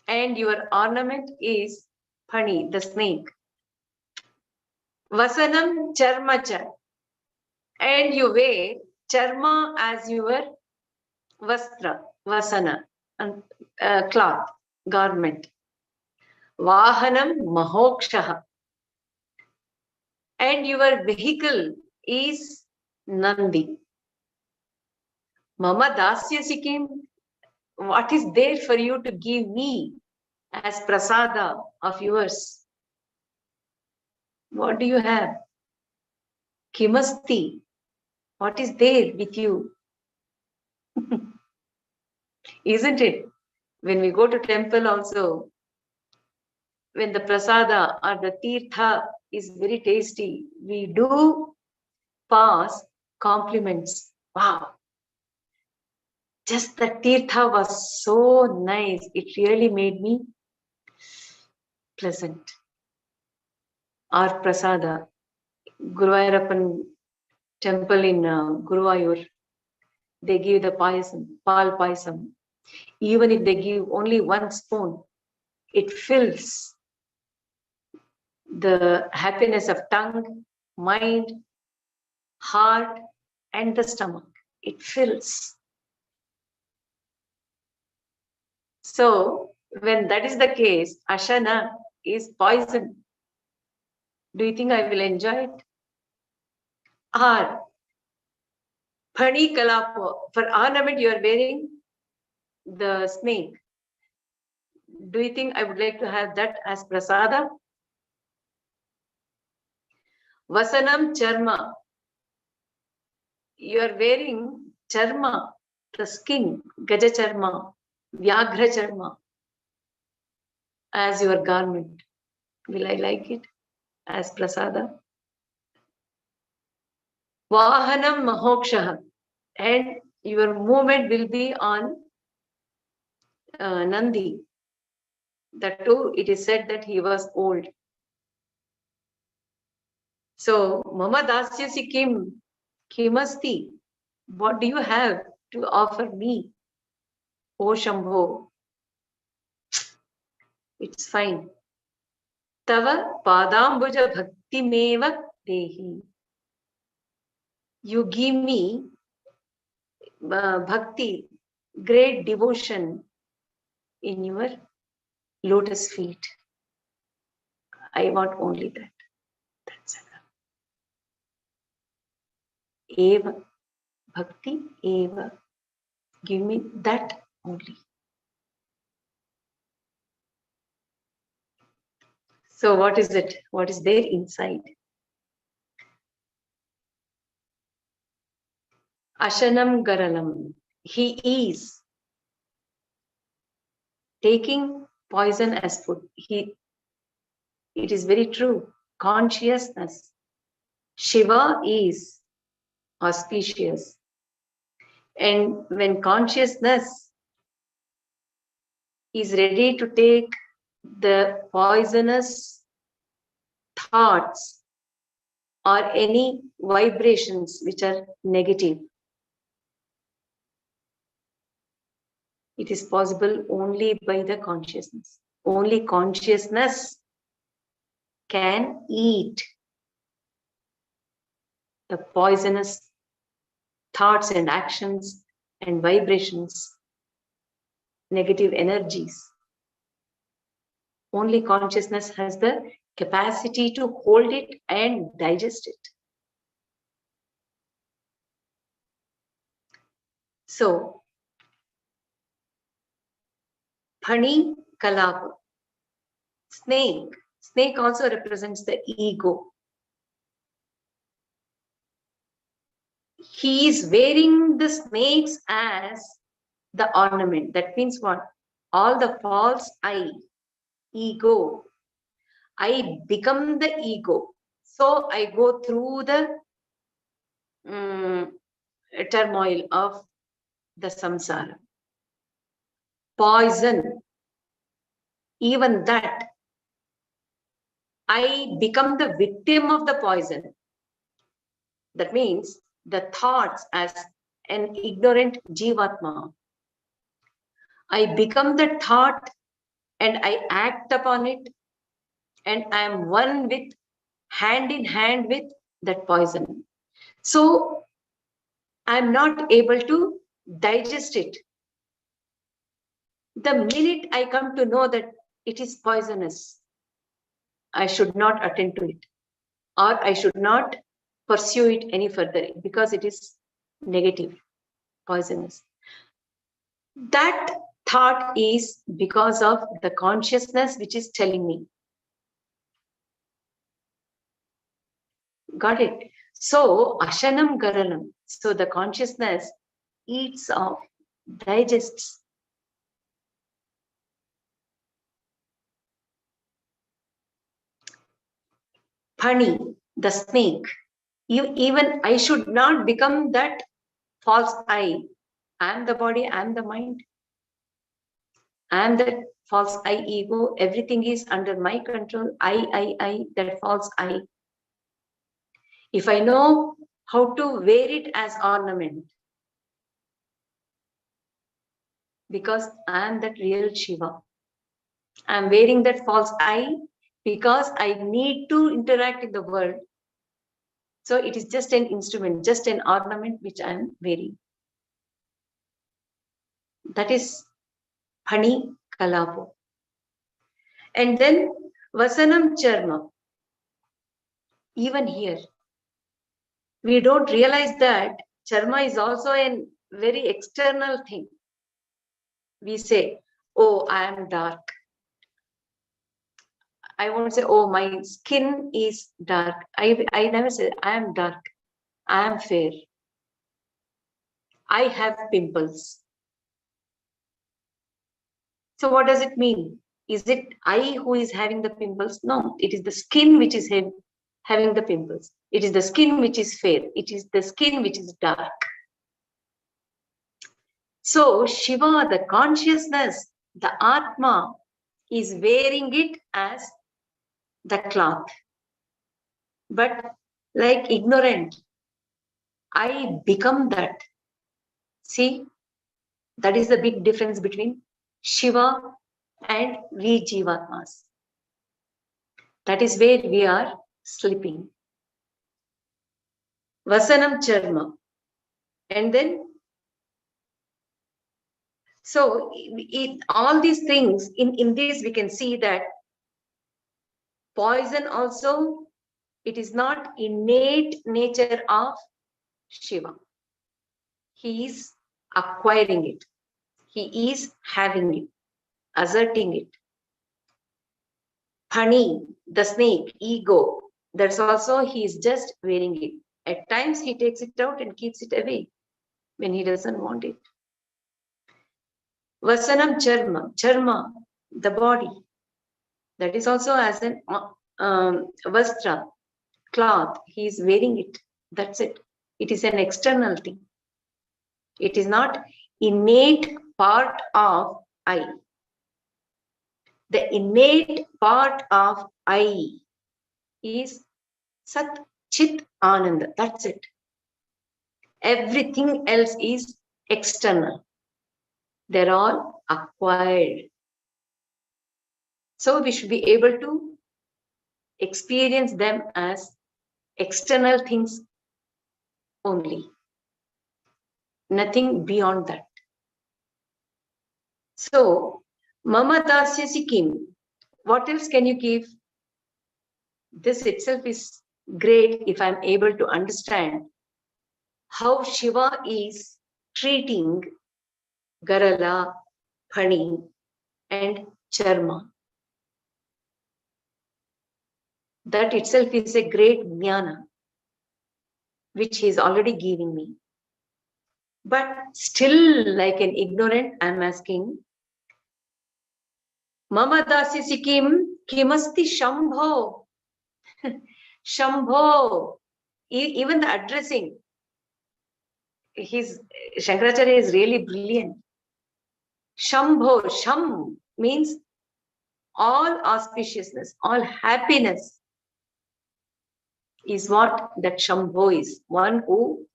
and your ornament is Phani, the snake. Vasanam Charmacha, and you wear Charma as your Vastra, Vasana, and cloth, garment. Vahanam Mahokshaha, and your vehicle is Nandi. Mama Dasya Sikim, what is there for you to give me as prasada of yours? What do you have? Kimasti, what is there with you? Isn't it? When we go to temple also, when the prasada or the tirtha is very tasty, we do pass compliments. Wow, just the tirtha was so nice. It really made me pleasant. Our prasada, Guruvayurappan temple in Guruvayur, they give the payasam, pal payasam. Even if they give only 1 spoon, it fills the happiness of tongue, mind, heart, and the stomach. It fills. So, when that is the case, ashana is poison. Do you think I will enjoy it? Or Pani Kalapo, for ornament you are wearing the snake. Do you think I would like to have that as prasada? Vasanam Charma, you are wearing Charma, the skin, Gaja Charma, Vyaghra Charma, as your garment. Will I like it as prasada? Vahanam Mahoksha, and your movement will be on Nandi. That too, it is said that he was old. So, Mama Dasyasi Kim, Kimasti, what do you have to offer me? O Shambho, it's fine. Tava Padambuja Bhakti Meva Dehi. You give me bhakti, great devotion in your lotus feet. I want only that. That's enough. Eva, bhakti, eva. Give me that only. So what is it? What is there inside? Ashanam Garalam. He is taking poison as food. It is very true. Consciousness. Shiva is auspicious. And when consciousness is ready to take the poisonous thoughts or any vibrations which are negative, it is possible only by the consciousness. Only consciousness can eat the poisonous thoughts and actions and vibrations, negative energies. Only consciousness has the capacity to hold it and digest it. So, Phani Kalapa, snake. Snake also represents the ego. He is wearing the snakes as the ornament. That means what? All the false I, ego. I become the ego. So I go through the turmoil of the samsara. Poison. Even that. I become the victim of the poison. That means the thoughts as an ignorant jivatma. I become the thought and I act upon it, and I am one with, hand in hand with that poison. So I'm not able to digest it. The minute I come to know that it is poisonous, I should not attend to it, or I should not pursue it any further because it is negative, poisonous. That thought is because of the consciousness which is telling me. Got it? So, Ashanam Garanam. So the consciousness eats off, digests. Phani, the snake. Even I should not become that false I. I am the body, I am the mind. I am that false I ego. Everything is under my control. I, that false I. If I know how to wear it as ornament, because I am that real Shiva. I am wearing that false I because I need to interact in the world. So it is just an instrument, just an ornament which I am wearing. That is Pani Kalapo. And then Vasanam Charma. Even here, we don't realize that Charma is also a very external thing. We say, oh, I am dark. I won't say, oh, my skin is dark. I never say, I am dark. I am fair. I have pimples. So what does it mean? Is it I who is having the pimples? No, it is the skin which is having the pimples. It is the skin which is fair. It is the skin which is dark. So Shiva, the consciousness, the Atma, is wearing it as the cloth. But like ignorant, I become that. See, that is the big difference between Shiva and we Jivatmas. That is where we are slipping. Vasanam Charma. And then, so all these things, in this we can see that poison also, it is not innate nature of Shiva. He is acquiring it. He is having it, asserting it. Pani, the snake, ego, that's also he is just wearing it. At times he takes it out and keeps it away when he doesn't want it. Vasanam Charma, Charma, the body, that is also as an vastra, cloth, he is wearing it. That's it. It is an external thing. It is not innate part of I. The innate part of I is Sat Chit Ananda. That's it. Everything else is external. They're all acquired. So we should be able to experience them as external things only. Nothing beyond that. So, Mama Dasyasi Kim, what else can you give? This itself is great if I'm able to understand how Shiva is treating Garala, Pani, and Charma. That itself is a great jnana, which he is already giving me. But still, like an ignorant, I'm asking, Mama Dasyasi Kim, Kimasti Shambho. Shambho, even the addressing, Shankaracharya is really brilliant. Shambho, Sham means all auspiciousness, all happiness is what that Shambho is. One who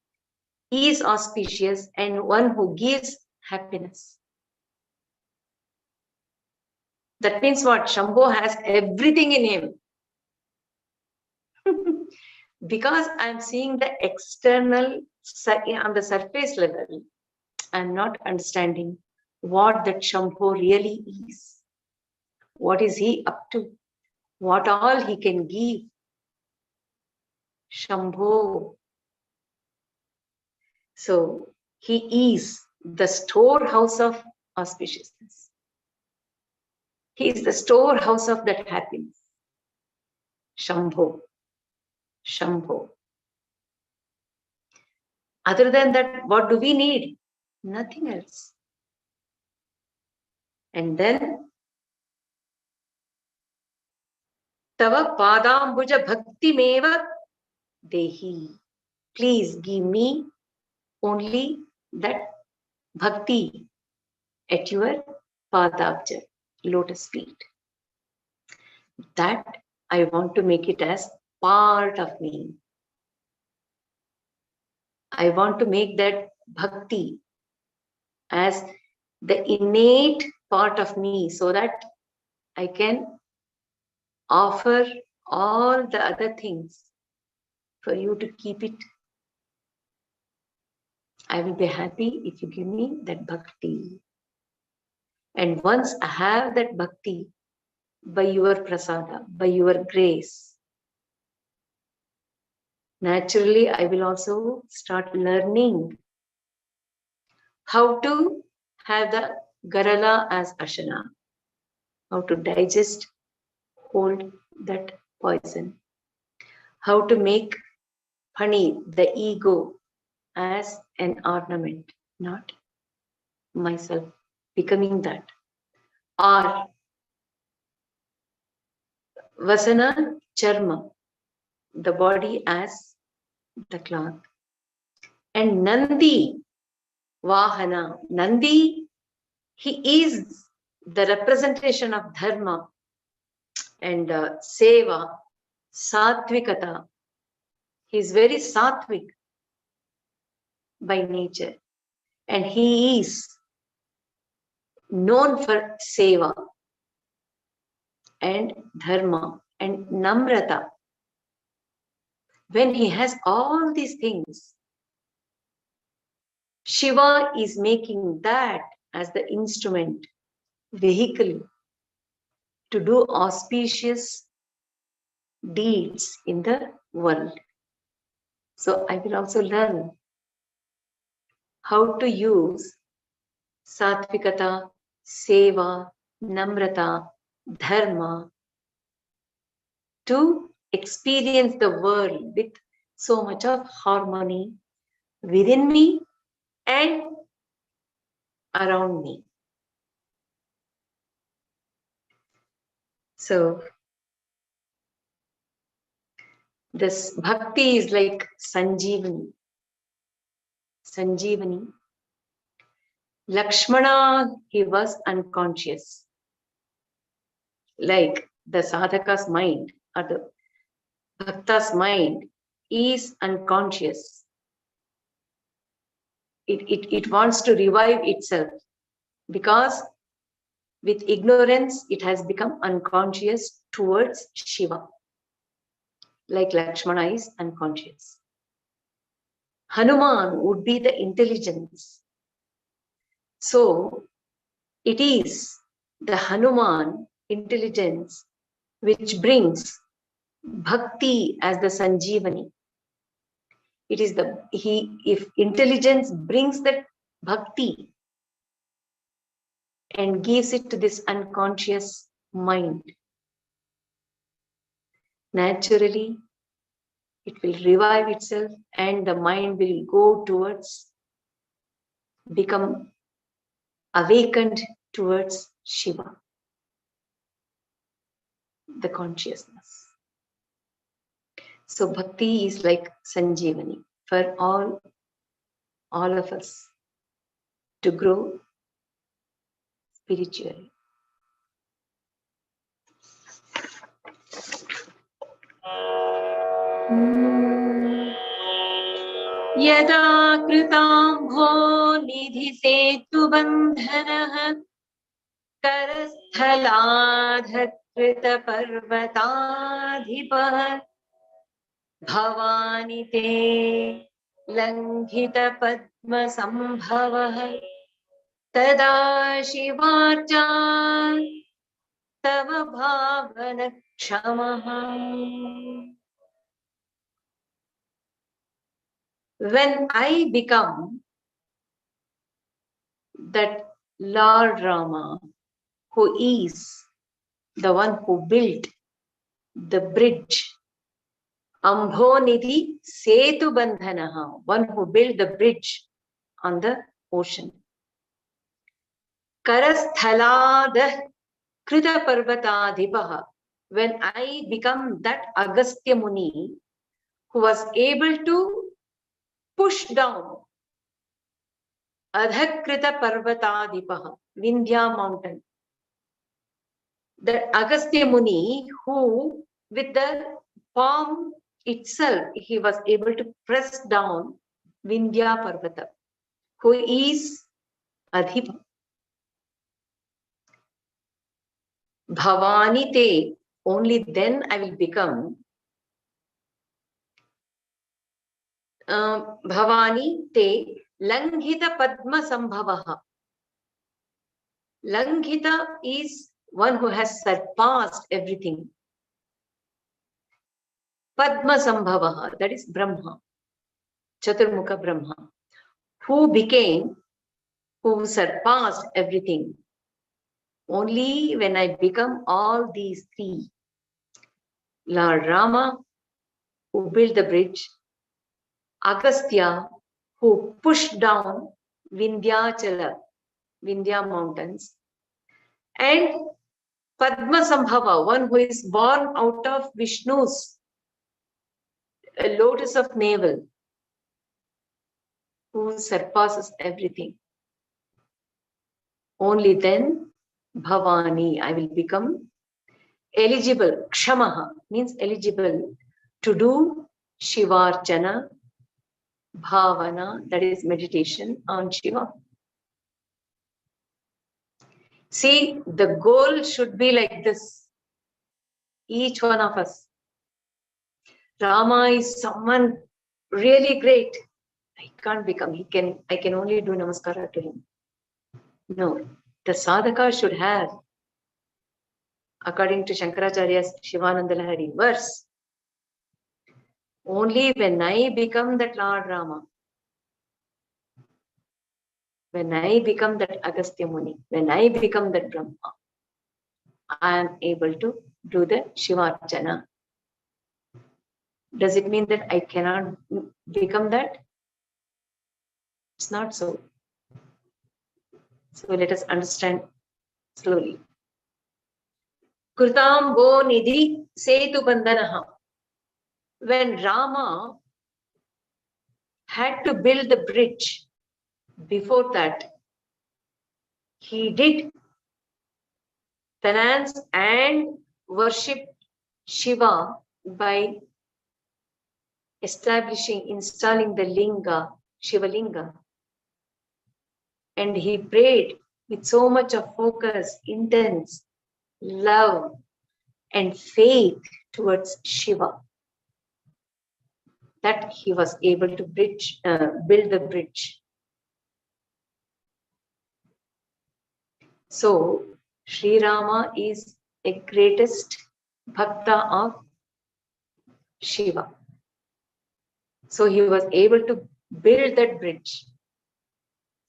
is auspicious and one who gives happiness. That means what? Shambho has everything in him. Because I'm seeing the external on the surface level, I'm not understanding what that Shambho really is. What is he up to? What all he can give? Shambho. So he is the storehouse of auspiciousness. He is the storehouse of that happiness. Shambho. Shambho. Other than that, what do we need? Nothing else. And then, Tava Padambuja Bhakti Meva Dehi. Please give me only that bhakti at your Padabja, lotus feet. That I want to make it as part of me. I want to make that bhakti as the innate part of me, so that I can offer all the other things for you to keep it. I will be happy if you give me that bhakti. And once I have that bhakti, by your prasada, by your grace, naturally I will also start learning how to have the garala as ashana, how to digest, hold that poison, how to make honey, the ego, as an ornament, not myself becoming that. Or vasana charma, the body as the cloth. And Nandi, Vahana, Nandi, he is the representation of dharma and seva, satvikata. He is very sattvic by nature, and he is known for seva and dharma and namrata. When he has all these things, Shiva is making that as the instrument, vehicle to do auspicious deeds in the world. So I will also learn how to use Sattvikata, Seva, Namrata, Dharma to experience the world with so much of harmony within me and around me. So this bhakti is like Sanjeevani. Sanjeevani. Lakshmana, he was unconscious. Like the sadhaka's mind or the bhakta's mind is unconscious. It wants to revive itself because with ignorance it has become unconscious towards Shiva. Like Lakshmana is unconscious. Hanuman would be the intelligence. So it is the Hanuman intelligence which brings bhakti as the Sanjeevani. It is if intelligence brings that bhakti and gives it to this unconscious mind, naturally it will revive itself and the mind will go towards, become awakened towards Shiva, the consciousness. So bhakti is like Sanjeevani for all of us to grow spiritually. Yada kritambho nidhi setu bandhanah karasthaladha krita parvatadhipah bhavani te langhita padma sambhavah tada shivarcha tava bhavana kshamah. When I become that Lord Rama, who is the one who built the bridge, Ambhonidhi Setu Bandhanaha, one who built the bridge on the ocean. Karasthalada Krita Parvatadhipaha, when I become that Agastya Muni, who was able to push down Adhakrita Parvatadipaha, Vindhya mountain. The Agastya Muni, who with the palm itself, he was able to press down Vindhya Parvata, who is Adhipa. Bhavani te, only then I will become Bhavani te Langhita Padma Sambhavaha. Langhita is one who has surpassed everything. Padma Sambhavaha, that is Brahma, Chaturmukha Brahma, who surpassed everything. Only when I become all these three, Lord Rama, who built the bridge, Agastya, who pushed down Vindhyachala, Vindhya mountains, and Padma Sambhava, one who is born out of Vishnu's lotus of navel, who surpasses everything. Only then, Bhavani, I will become eligible. Kshamaha means eligible to do Shivarchana, Bhavana, that is meditation on Shiva. See, the goal should be like this. Each one of us. Rama is someone really great. I can't become. I can only do namaskara to him. No, the sadhaka should have, according to Shankaracharya's Shivanandalahari verse, only when I become that Lord Rama, when I become that Agastya Muni, when I become that Brahma, I am able to do the Shivarchana. Does it mean that I cannot become that? It's not so. So let us understand slowly. Krutambo nidhi setu bandanaha. When Rama had to build the bridge, before that, he did finance and worship Shiva by installing the linga, Shiva Linga. And he prayed with so much of focus, intense love and faith towards Shiva, that he was able to build the bridge. So, Sri Rama is a greatest bhakta of Shiva. So he was able to build that bridge.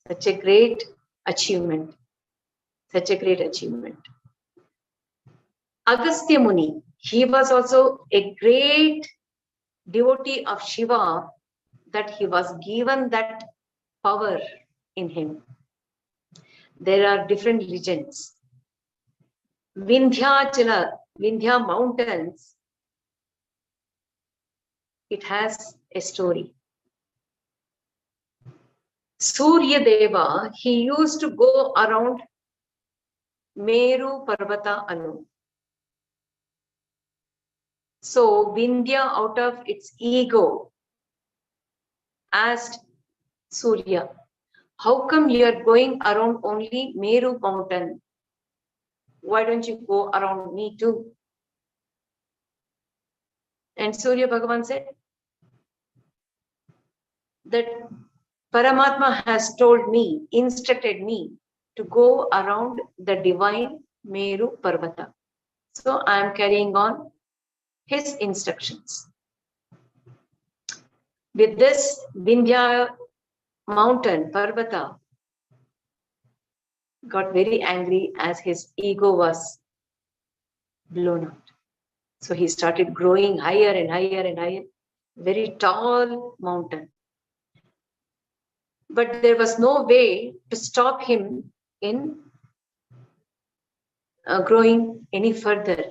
Such a great achievement. Such a great achievement. Agastya Muni, he was also a great devotee of Shiva, that he was given that power in him. There are different legends. Vindhyachala, Vindhya mountains, it has a story. Surya Deva, he used to go around Meru Parvata alone. So Vindhya, out of its ego, asked Surya, how come you are going around only Meru mountain? Why don't you go around me too? And Surya Bhagavan said that Paramatma has told me, instructed me to go around the divine Meru Parvata. So I am carrying on his instructions. With this, Vindhya mountain, Parvata, got very angry as his ego was blown out. So he started growing higher and higher and higher, very tall mountain. But there was no way to stop him in growing any further,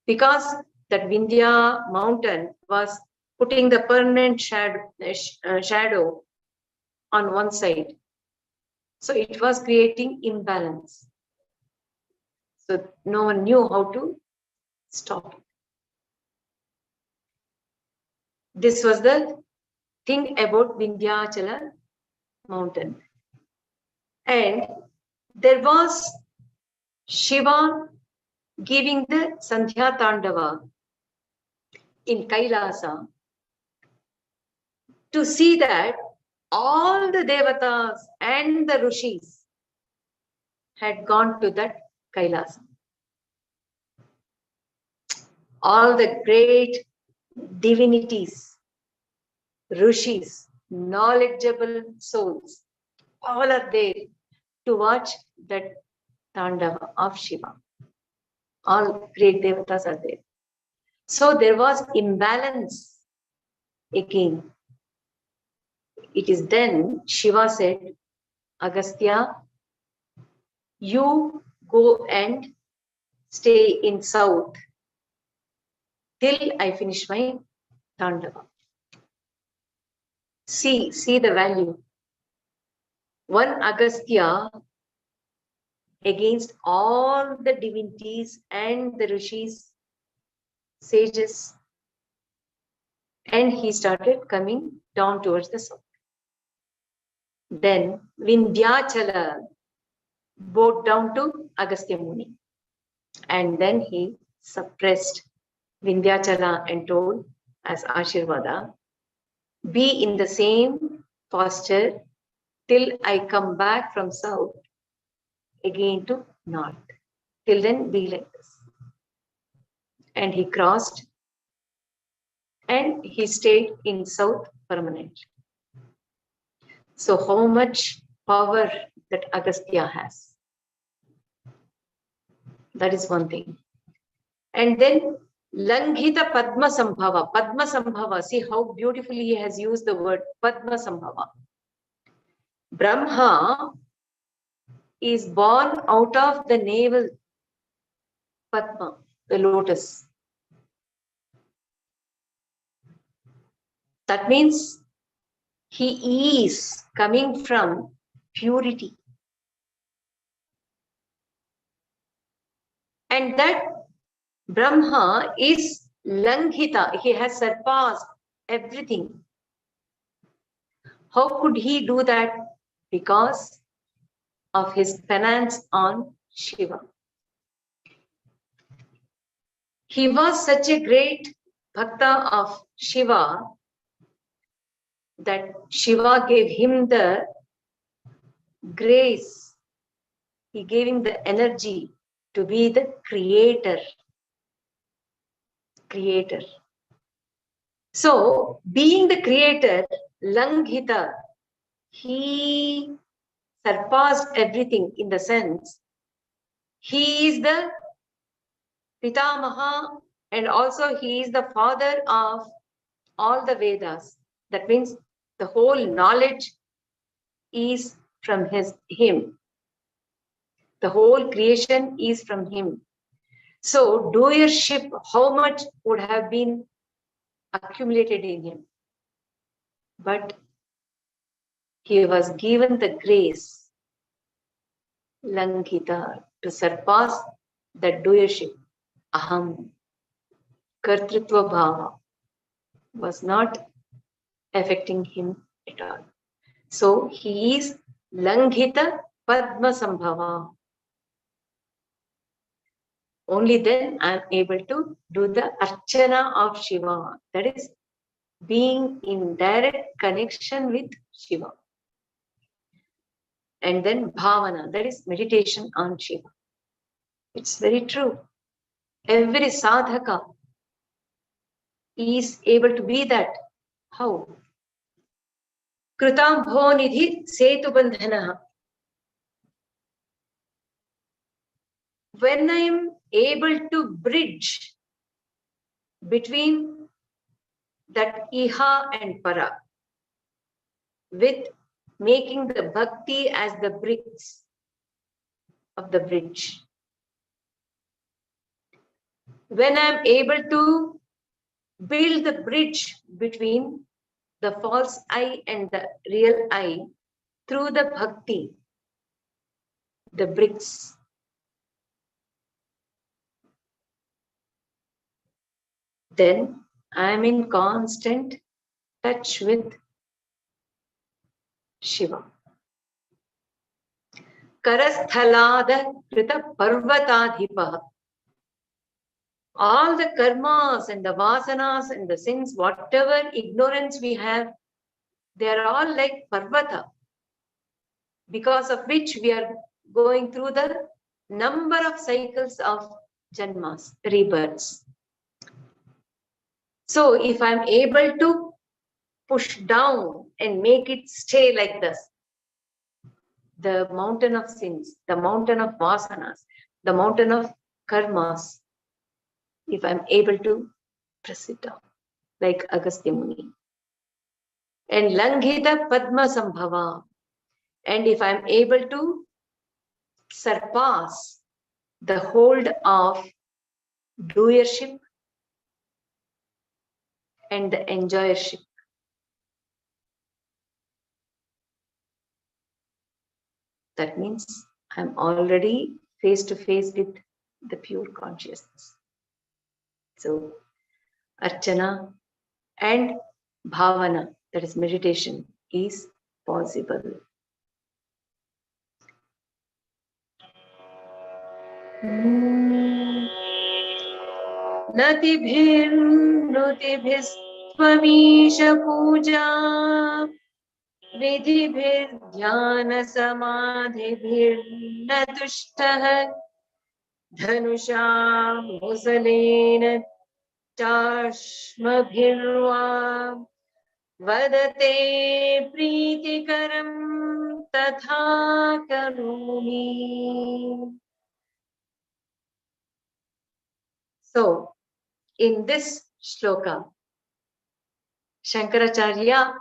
because that Vindhya mountain was putting the permanent shadow on one side. So it was creating imbalance. So no one knew how to stop it. This was the thing about Vindhyachala mountain. And there was Shiva giving the Sandhya Tandava in Kailasa, to see that all the devatas and the rishis had gone to that Kailasa. All the great divinities, rishis, knowledgeable souls, all are there to watch that Tandava of Shiva. All great devatas are there. So there was imbalance again. It is then Shiva said, Agastya, you go and stay in south till I finish my Tandava. See the value. One Agastya against all the divinities and the rishis, sages, and he started coming down towards the south. Then Vindhyachala bowed down to Agastya Muni, and then he suppressed Vindhyachala and told as Ashirvada, be in the same posture till I come back from south again to north. Till then be like this. And he crossed and he stayed in south permanently. So how much power that Agastya has. That is one thing. And then Langhita Padma Sambhava. Padma Sambhava. See how beautifully he has used the word Padma Sambhava. Brahma is born out of the navel Padma, the lotus. That means he is coming from purity. And that Brahma is Langhita. He has surpassed everything. How could he do that? Because of his penance on Shiva. He was such a great bhakta of Shiva that Shiva gave him the grace. He gave him the energy to be the creator. So, being the creator, Langhita, he surpassed everything in the sense, he is the Pitamaha and also he is the father of all the Vedas. That means the whole knowledge is from him. The whole creation is from him. So doership, how much would have been accumulated in him? But he was given the grace, Langhita, to surpass that doership. Aham, Kartritva Bhava was not affecting him at all. So he is Langhita Padma Sambhava. Only then I am able to do the Archana of Shiva. That is being in direct connection with Shiva. And then Bhavana, that is meditation on Shiva. It's very true. Every sadhaka is able to be that. How? Kritam bho nidhi setu bandhana. When I am able to bridge between that Iha and Para with making the bhakti as the bricks of the bridge. When I am able to build the bridge between the false I and the real I through the bhakti, the bricks. Then I am in constant touch with Shiva. Karasthalada krita parvatadhipa. All the karmas and the vasanas and the sins, whatever ignorance we have, they are all like parvata, because of which we are going through the number of cycles of janmas, rebirths. So if I'm able to push down and make it stay like this, the mountain of sins, the mountain of vasanas, the mountain of karmas, if I'm able to press it down, like Agastya Muni. And Langhita Padma Sambhava. And if I'm able to surpass the hold of doership and the enjoyership, that means I'm already face to face with the pure consciousness. So Archana and Bhavana, that is meditation, is possible. Natibhirnutibhistvamisha puja vidhibhirdhyana samadhibhirnatushtaha dhanusha musalena chashmabhirva vadate pritikaram tatha karumi. So, in this shloka, Shankaracharya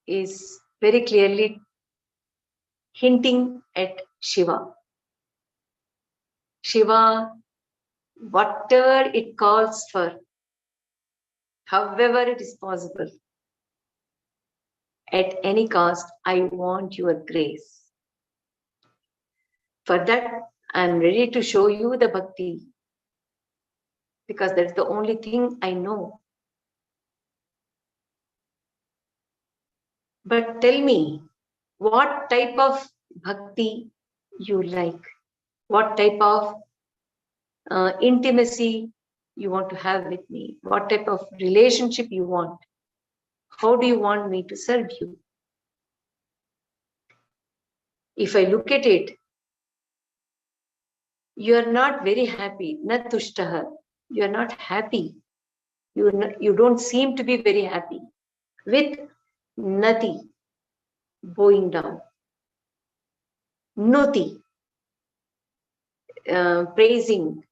is very clearly hinting at Shiva. Shiva, whatever it calls for, however it is possible, at any cost, I want your grace. For that, I am ready to show you the bhakti, because that's the only thing I know. But tell me, what type of bhakti you like? What type of intimacy you want to have with me? What type of relationship you want? How do you want me to serve you? If I look at it, you are not very happy. Natushtaha. You are not happy. You don't seem to be very happy with nati, bowing down. Nuti, praising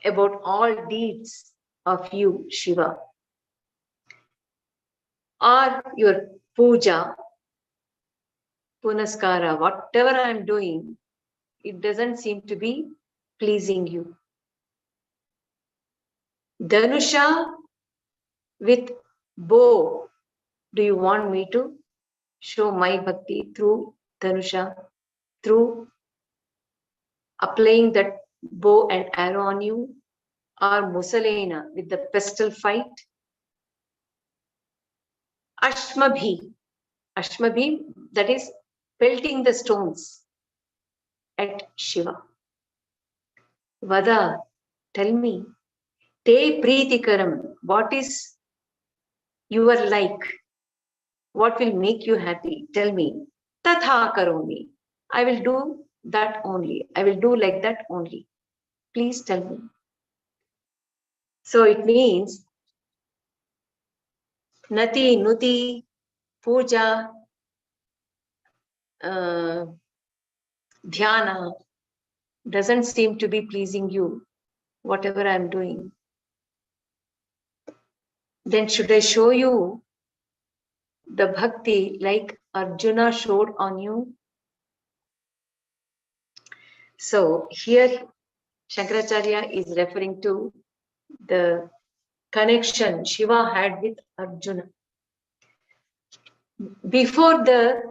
about all deeds of you, Shiva. Or your puja, punaskara, whatever I am doing, it doesn't seem to be pleasing you. Dhanusha, with bow, do you want me to show my bhakti through Dhanusha, through applying that bow and arrow on you? Or Musalena, with the pistol fight? Ashmabhi, that is pelting the stones at Shiva. Vada, tell me, te pritikaram, what is your like? What will make you happy? Tell me. Tatha karomi. I will do that only. I will do like that only. Please tell me. So it means nati, nuti, puja, dhyana doesn't seem to be pleasing you, whatever I'm doing. Then should I show you the bhakti like Arjuna showed on you? So here Shankaracharya is referring to the connection Shiva had with Arjuna. Before the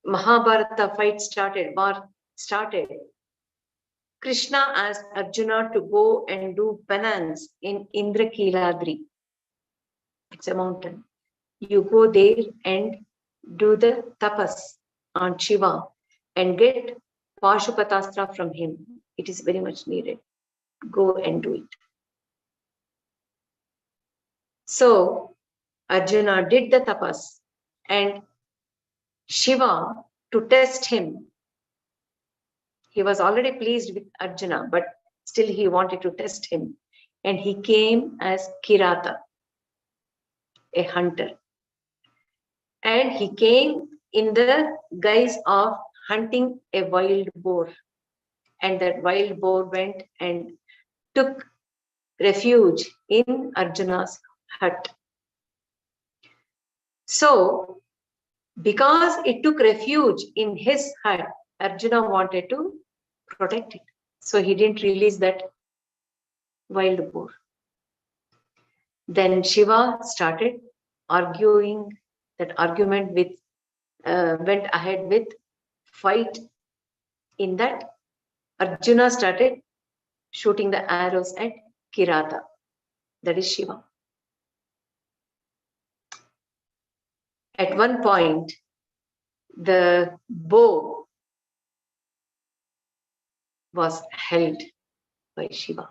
Mahabharata fight started, war started, Krishna asked Arjuna to go and do penance in Indrakiladri. It's a mountain. You go there and do the tapas on Shiva and get Pashupatastra from him. it is very much needed. Go and do it. So Arjuna did the tapas, and Shiva, to test him, he was already pleased with Arjuna, but still he wanted to test him. And he came as Kirata, a hunter. And he came in the guise of hunting a wild boar. And that wild boar went and took refuge in Arjuna's hut. So, because it took refuge in his hut, Arjuna wanted to protect it. So he didn't release that wild boar. Then Shiva started arguing. That argument went ahead with fight. In that, Arjuna started shooting the arrows at Kirata, that is Shiva. At one point, the bow was held by Shiva.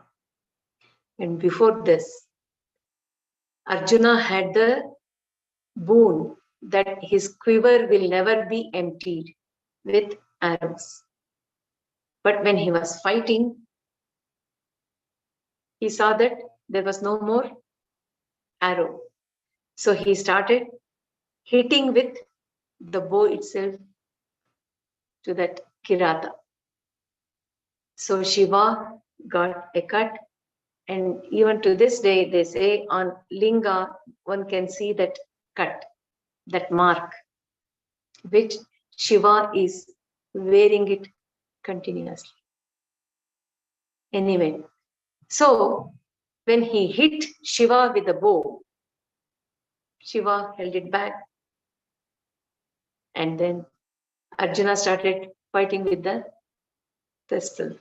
And before this, Arjuna had the boon that his quiver will never be emptied with arrows. But when he was fighting, he saw that there was no more arrow. So he started hitting with the bow itself to that Kirata. So Shiva got a cut, and even to this day, they say on Linga, one can see that cut, that mark, which Shiva is wearing it continuously. Anyway, so when he hit Shiva with the bow, Shiva held it back, and then Arjuna started fighting with the pistol,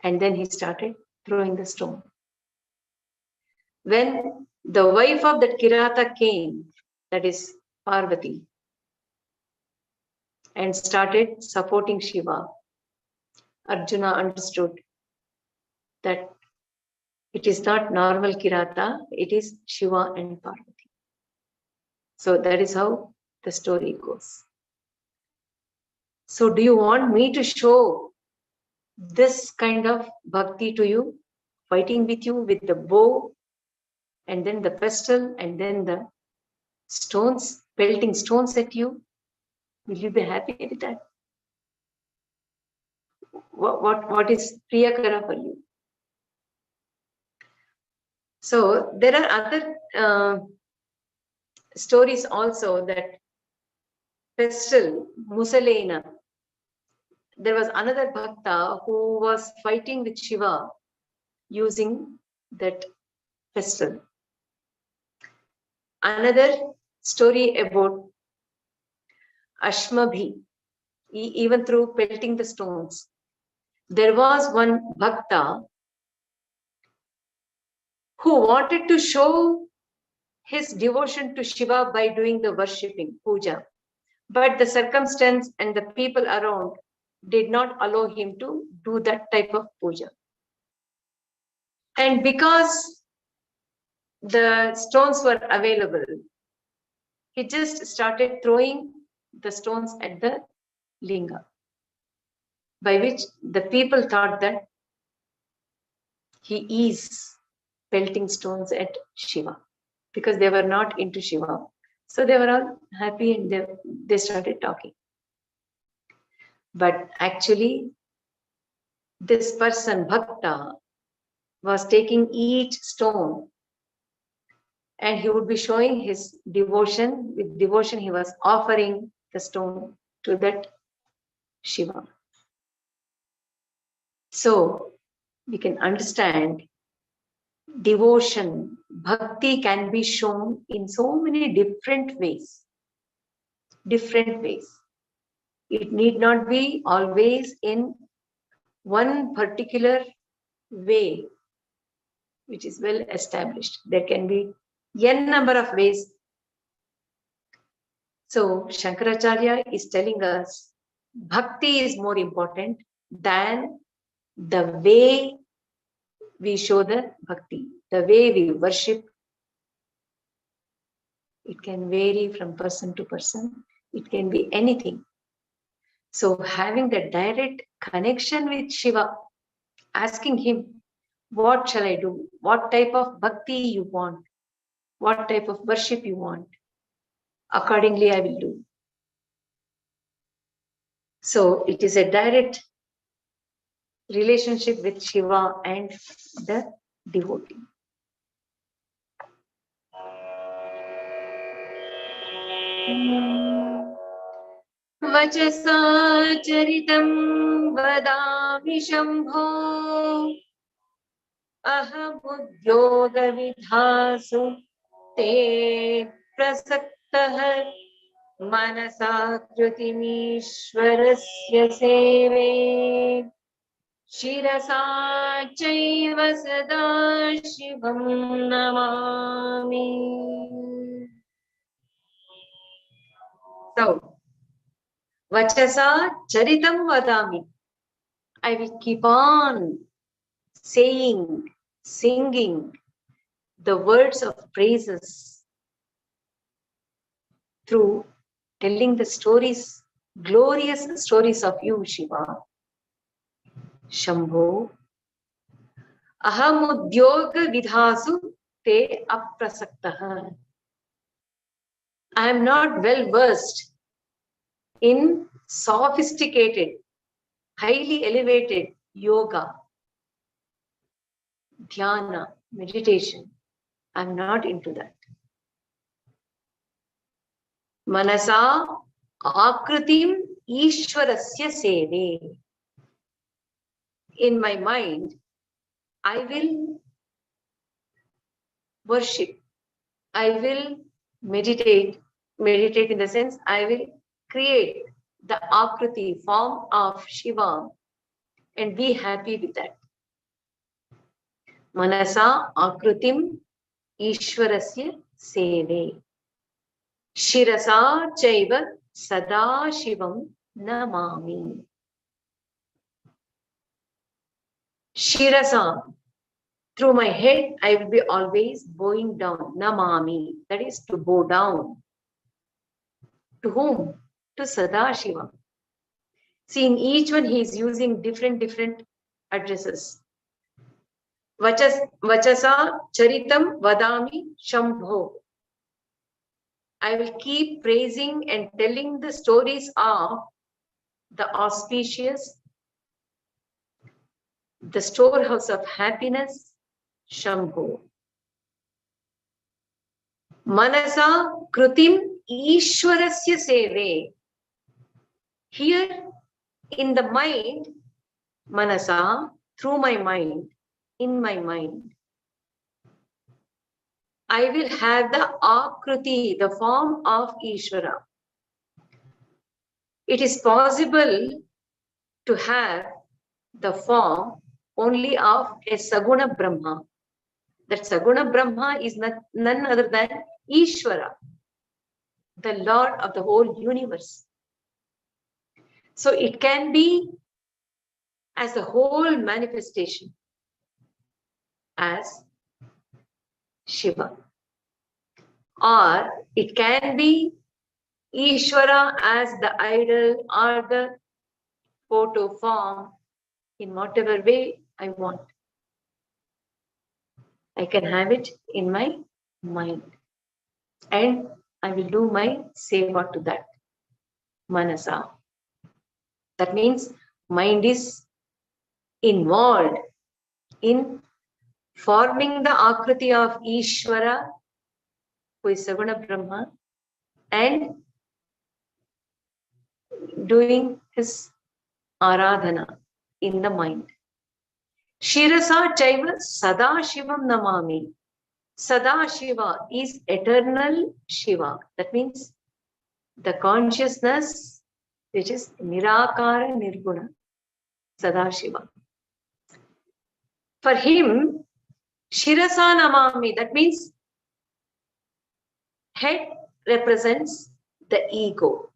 and then he started throwing the stone. When the wife of that Kirata came, that is Parvati, and started supporting Shiva, Arjuna understood that it is not normal Kirata, it is Shiva and Parvati. So that is how the story goes. So do you want me to show this kind of bhakti to you, fighting with you with the bow, and then the pestle, and then the stones, pelting stones at you? Will you be happy with that? What is Priyakara for you? So there are other stories also, that pestle, Musalena. There was another bhakta who was fighting with Shiva using that pestle. Another story about Ashmabhi, even through pelting the stones. There was one bhakta who wanted to show his devotion to Shiva by doing the worshipping, puja. But the circumstance and the people around did not allow him to do that type of puja. And because the stones were available, he just started throwing the stones at the linga, by which the people thought that he is pelting stones at Shiva, because they were not into Shiva. So they were all happy, and they started talking. But actually, this person, Bhakta, was taking each stone, and he would be showing his devotion. With devotion, he was offering the stone to that Shiva. So we can understand devotion, bhakti can be shown in so many different ways. Different ways. It need not be always in one particular way, which is well established. There can be n number of ways. So Shankaracharya is telling us bhakti is more important than the way we show the bhakti, the way we worship, it can vary from person to person. It can be anything. So having the direct connection with Shiva, asking him, what shall I do? What type of bhakti you want? What type of worship you want? Accordingly, I will do. So it is a direct relationship with Shiva and the devotee. Vachasa charitam vadami shambho aham udyoga vidhasu te prasaktah manasa krutimishvarasya seve shirasa chaiva sada shivam namami. So, Vachasa charitam vadami. I will keep on saying, singing the words of praises through telling the stories, glorious stories of you, Shiva. Shambho. Aham udyoga vidhasu te aprasaktah. I am not well versed in sophisticated, highly elevated yoga, dhyana, meditation. I'm not into that. Manasa akritim ishwarasya seve. In my mind, I will worship. I will meditate. Meditate in the sense, I will create the akriti form of Shiva and be happy with that. Manasa akritim ishwarasya seve. Shirasa chaiva sada shivam namami. Shirasa, through my head, I will be always bowing down. Namami, that is to bow down. To whom? To Sadashiva. See, in each one, he is using different addresses. Vachasa charitam vadami shambho. I will keep praising and telling the stories of the auspicious, the storehouse of happiness, Shambho. Manasa krutim ishwarasya seve. Here in the mind, Manasa, through my mind, in my mind, I will have the akruti, the form of Ishvara. It is possible to have the form only of a Saguna Brahma. That Saguna Brahma is none other than Ishvara, the Lord of the whole universe. So it can be as the whole manifestation as Shiva. Or it can be Ishvara as the idol or the photo form in whatever way I want. I can have it in my mind. And I will do my seva to that. Manasa. That means mind is involved in forming the akriti of Ishvara, who is Saguna Brahma, and doing his aradhana in the mind. Shirasa Chaiva Sada Shivam Namami. Sada Shiva is eternal Shiva. That means the consciousness which is Nirakara Nirguna. Sada Shiva. For him, Shirasa Namami, that means head represents the ego.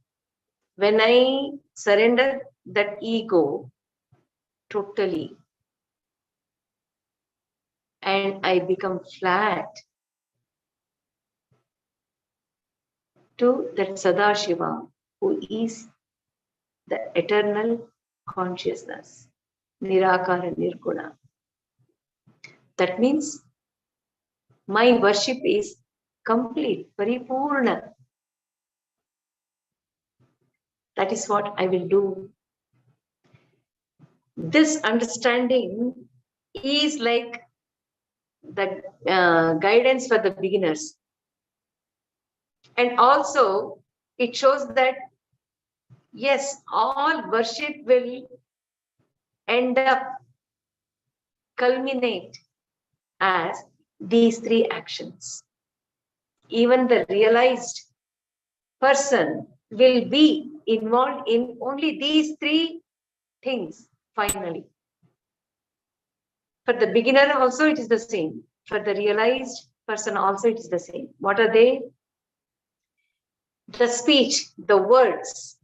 When I surrender that ego totally, and I become flat to that Sadashiva, who is the eternal consciousness, Nirakara Nirguna. That means my worship is complete, paripurna. That is what I will do. This understanding is like the guidance for the beginners. And also, it shows that, yes, all worship will end up, culminate as these three actions. Even the realized person will be involved in only these three things finally. For the beginner also it is the same. For the realized person also it is the same. What are they? The speech, the words,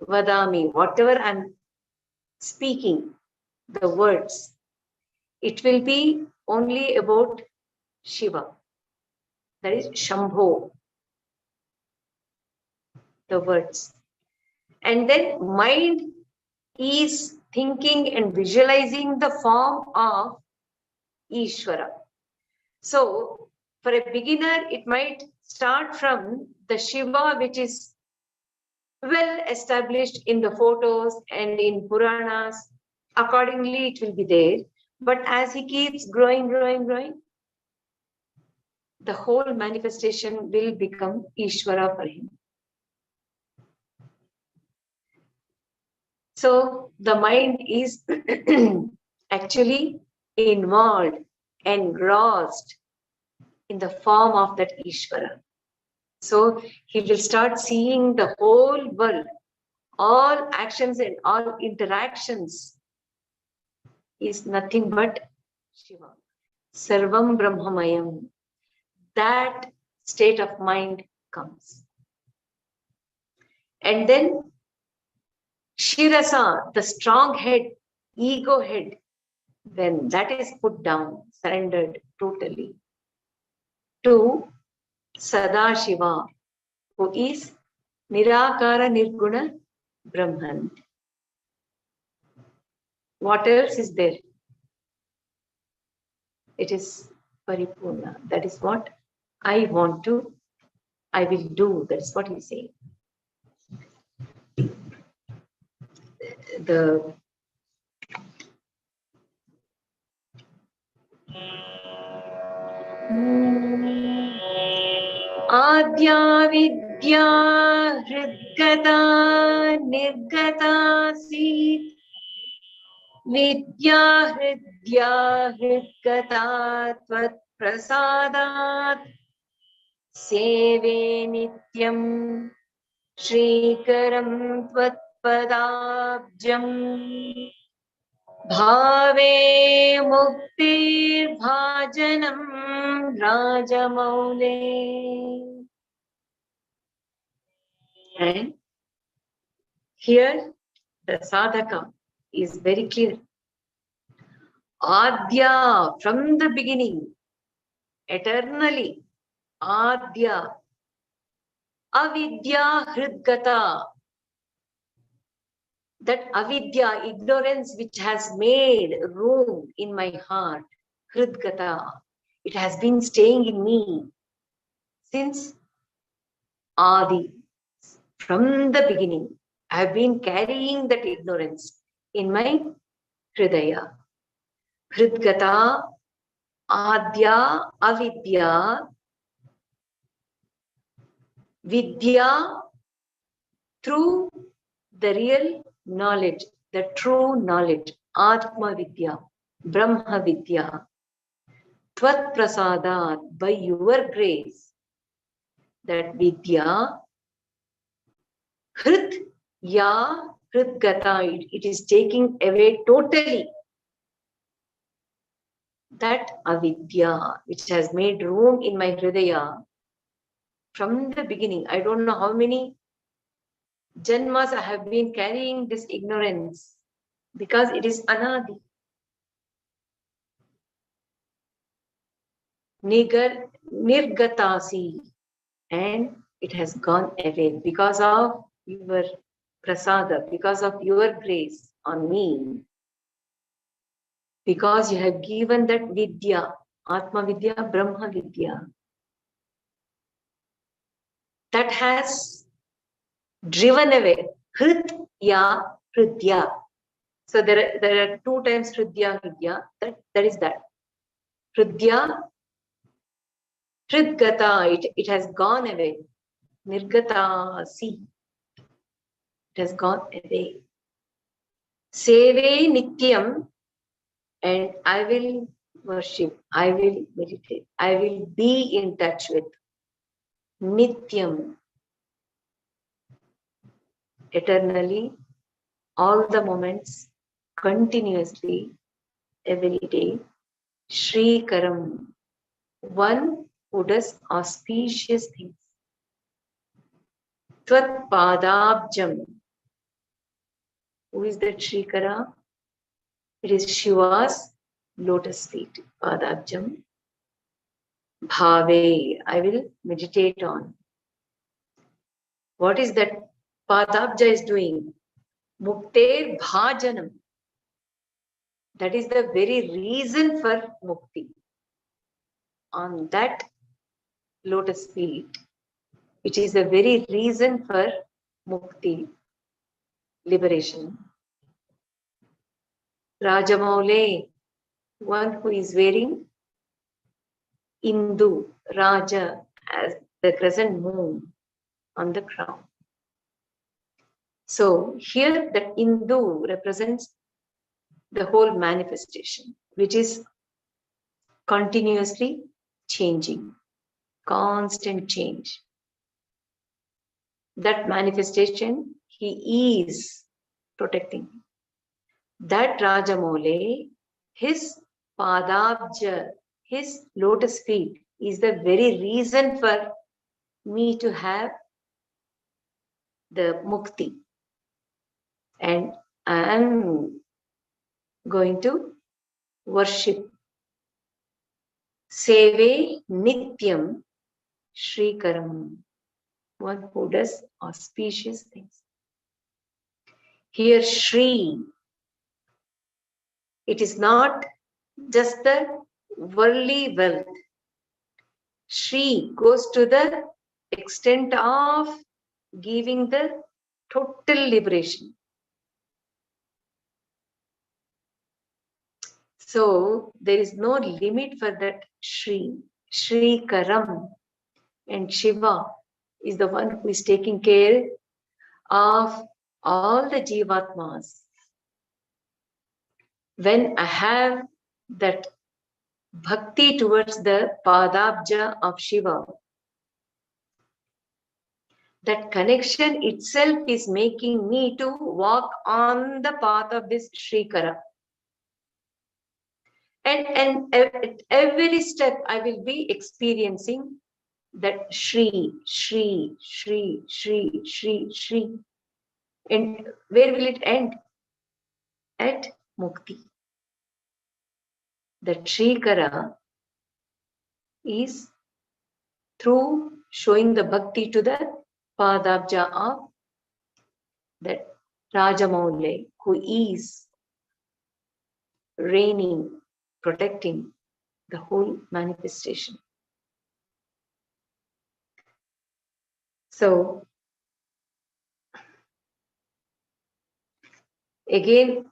vadami, whatever I'm speaking, the words, it will be only about Shiva. That is Shambho, the words. And then mind is thinking and visualizing the form of Ishvara. So for a beginner, it might start from the Shiva, which is well established in the photos and in Puranas. Accordingly, it will be there. But as he keeps growing, the whole manifestation will become Ishvara for him. So the mind is actually involved, engrossed in the form of that Ishvara. So he will start seeing the whole world, all actions and all interactions is nothing but Shiva. Sarvam Brahmamayam. That state of mind comes. And then Shirasa, the strong head, ego head, when that is put down, surrendered totally to Sadashiva, who is Nirakara Nirguna Brahman. What else is there? It is Paripurna. That is what I want to, I will do. That's what he's saying. The Adya Vidya Hridgata Nirgata Sit Vidya Hridya Hridgata Tvat Prasadat Seve Nityam Shrikaram Tvat Padabjam Bhave Muktir Bhajanam Rajamaule. And here the sadhaka is very clear. Adya, from the beginning, eternally, Adya, Avidya Hridgata. That avidya, ignorance which has made room in my heart, Hridgata, it has been staying in me since Adi, from the beginning. I have been carrying that ignorance in my Hridaya. Hridgata, Adya, Avidya, Vidya, through the real knowledge, the true knowledge, Atma Vidya, Brahma Vidya, Tvat Prasadat, by your grace, that Vidya, Hrid, Ya, Hridgata, it is taking away totally that avidya, which has made room in my Hridaya from the beginning. I don't know how many janmas I have been carrying this ignorance because it is anadi. nirgatasi, and it has gone away because of your prasada, because of your grace on me, because you have given that vidya, Atma Vidya, Brahma Vidya, that has driven away Hritya, Hridya. So there are two times Hridya, Vidya. That is that. Hridya, Hridgata, it has gone away. Nirgata, see, it has gone away. Seve Nityam, and I will worship, I will meditate, I will be in touch with Nityam, eternally, all the moments, continuously, every day. Shri Karam, one who does auspicious things. Tvat Padabjam, who is that Shrikara? It is Shiva's lotus feet, Padabjam. Bhave, I will meditate on. What is that Padabja is doing? Mukter Bhajanam. That is the very reason for mukti. On that lotus feet, it is the very reason for mukti, liberation. Rajamaule, one who is wearing Indu, Raja, as the crescent moon on the crown. So here that Indu represents the whole manifestation, which is continuously changing, constant change. That manifestation, he is protecting. That Rajamole, his Padabja, his lotus feet, is the very reason for me to have the mukti. And I am going to worship. Seve Nityam Shrikaram, one who does auspicious things. Here, Shri, it is not just the worldly wealth. Shri goes to the extent of giving the total liberation. So there is no limit for that Shri. Shri Karam, and Shiva is the one who is taking care of all the Jivatmas. When I have that bhakti towards the Padabja of Shiva, that connection itself is making me to walk on the path of this Shrikara. And at every step I will be experiencing that Shri, Shri, Shri, Shri, Shri, Shri. And where will it end? At Mukti. The Shrikara is through showing the bhakti to the Padabja of that Rajamaule, who is reigning, protecting the whole manifestation. So, again,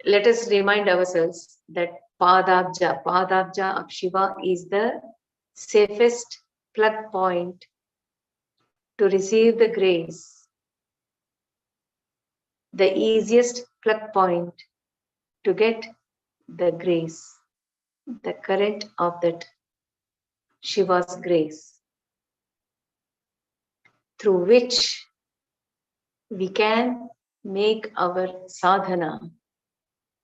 let us remind ourselves that Padabja of Shiva is the safest plug point to receive the grace, the easiest plug point to get the grace, the current of that Shiva's grace, through which we can make our sadhana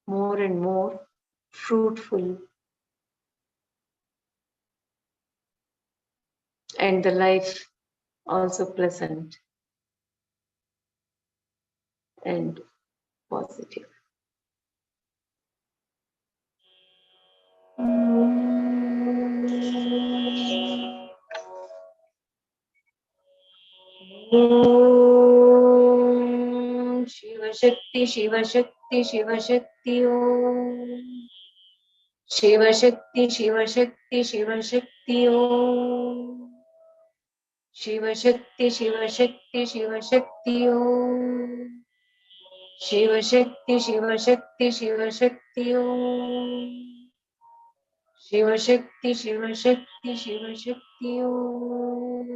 more and more fruitful, and the life also pleasant and positive. Shivashakti, Shivashakti, Shivashakti Om. Shivashakti, Shivashakti, Shivashakti Om. Shivashakti, Shivashakti, Shivashakti Om. Shivashakti, Shivashakti, Shivashakti Om. Shivashakti, Shivashakti, Shivashakti Om.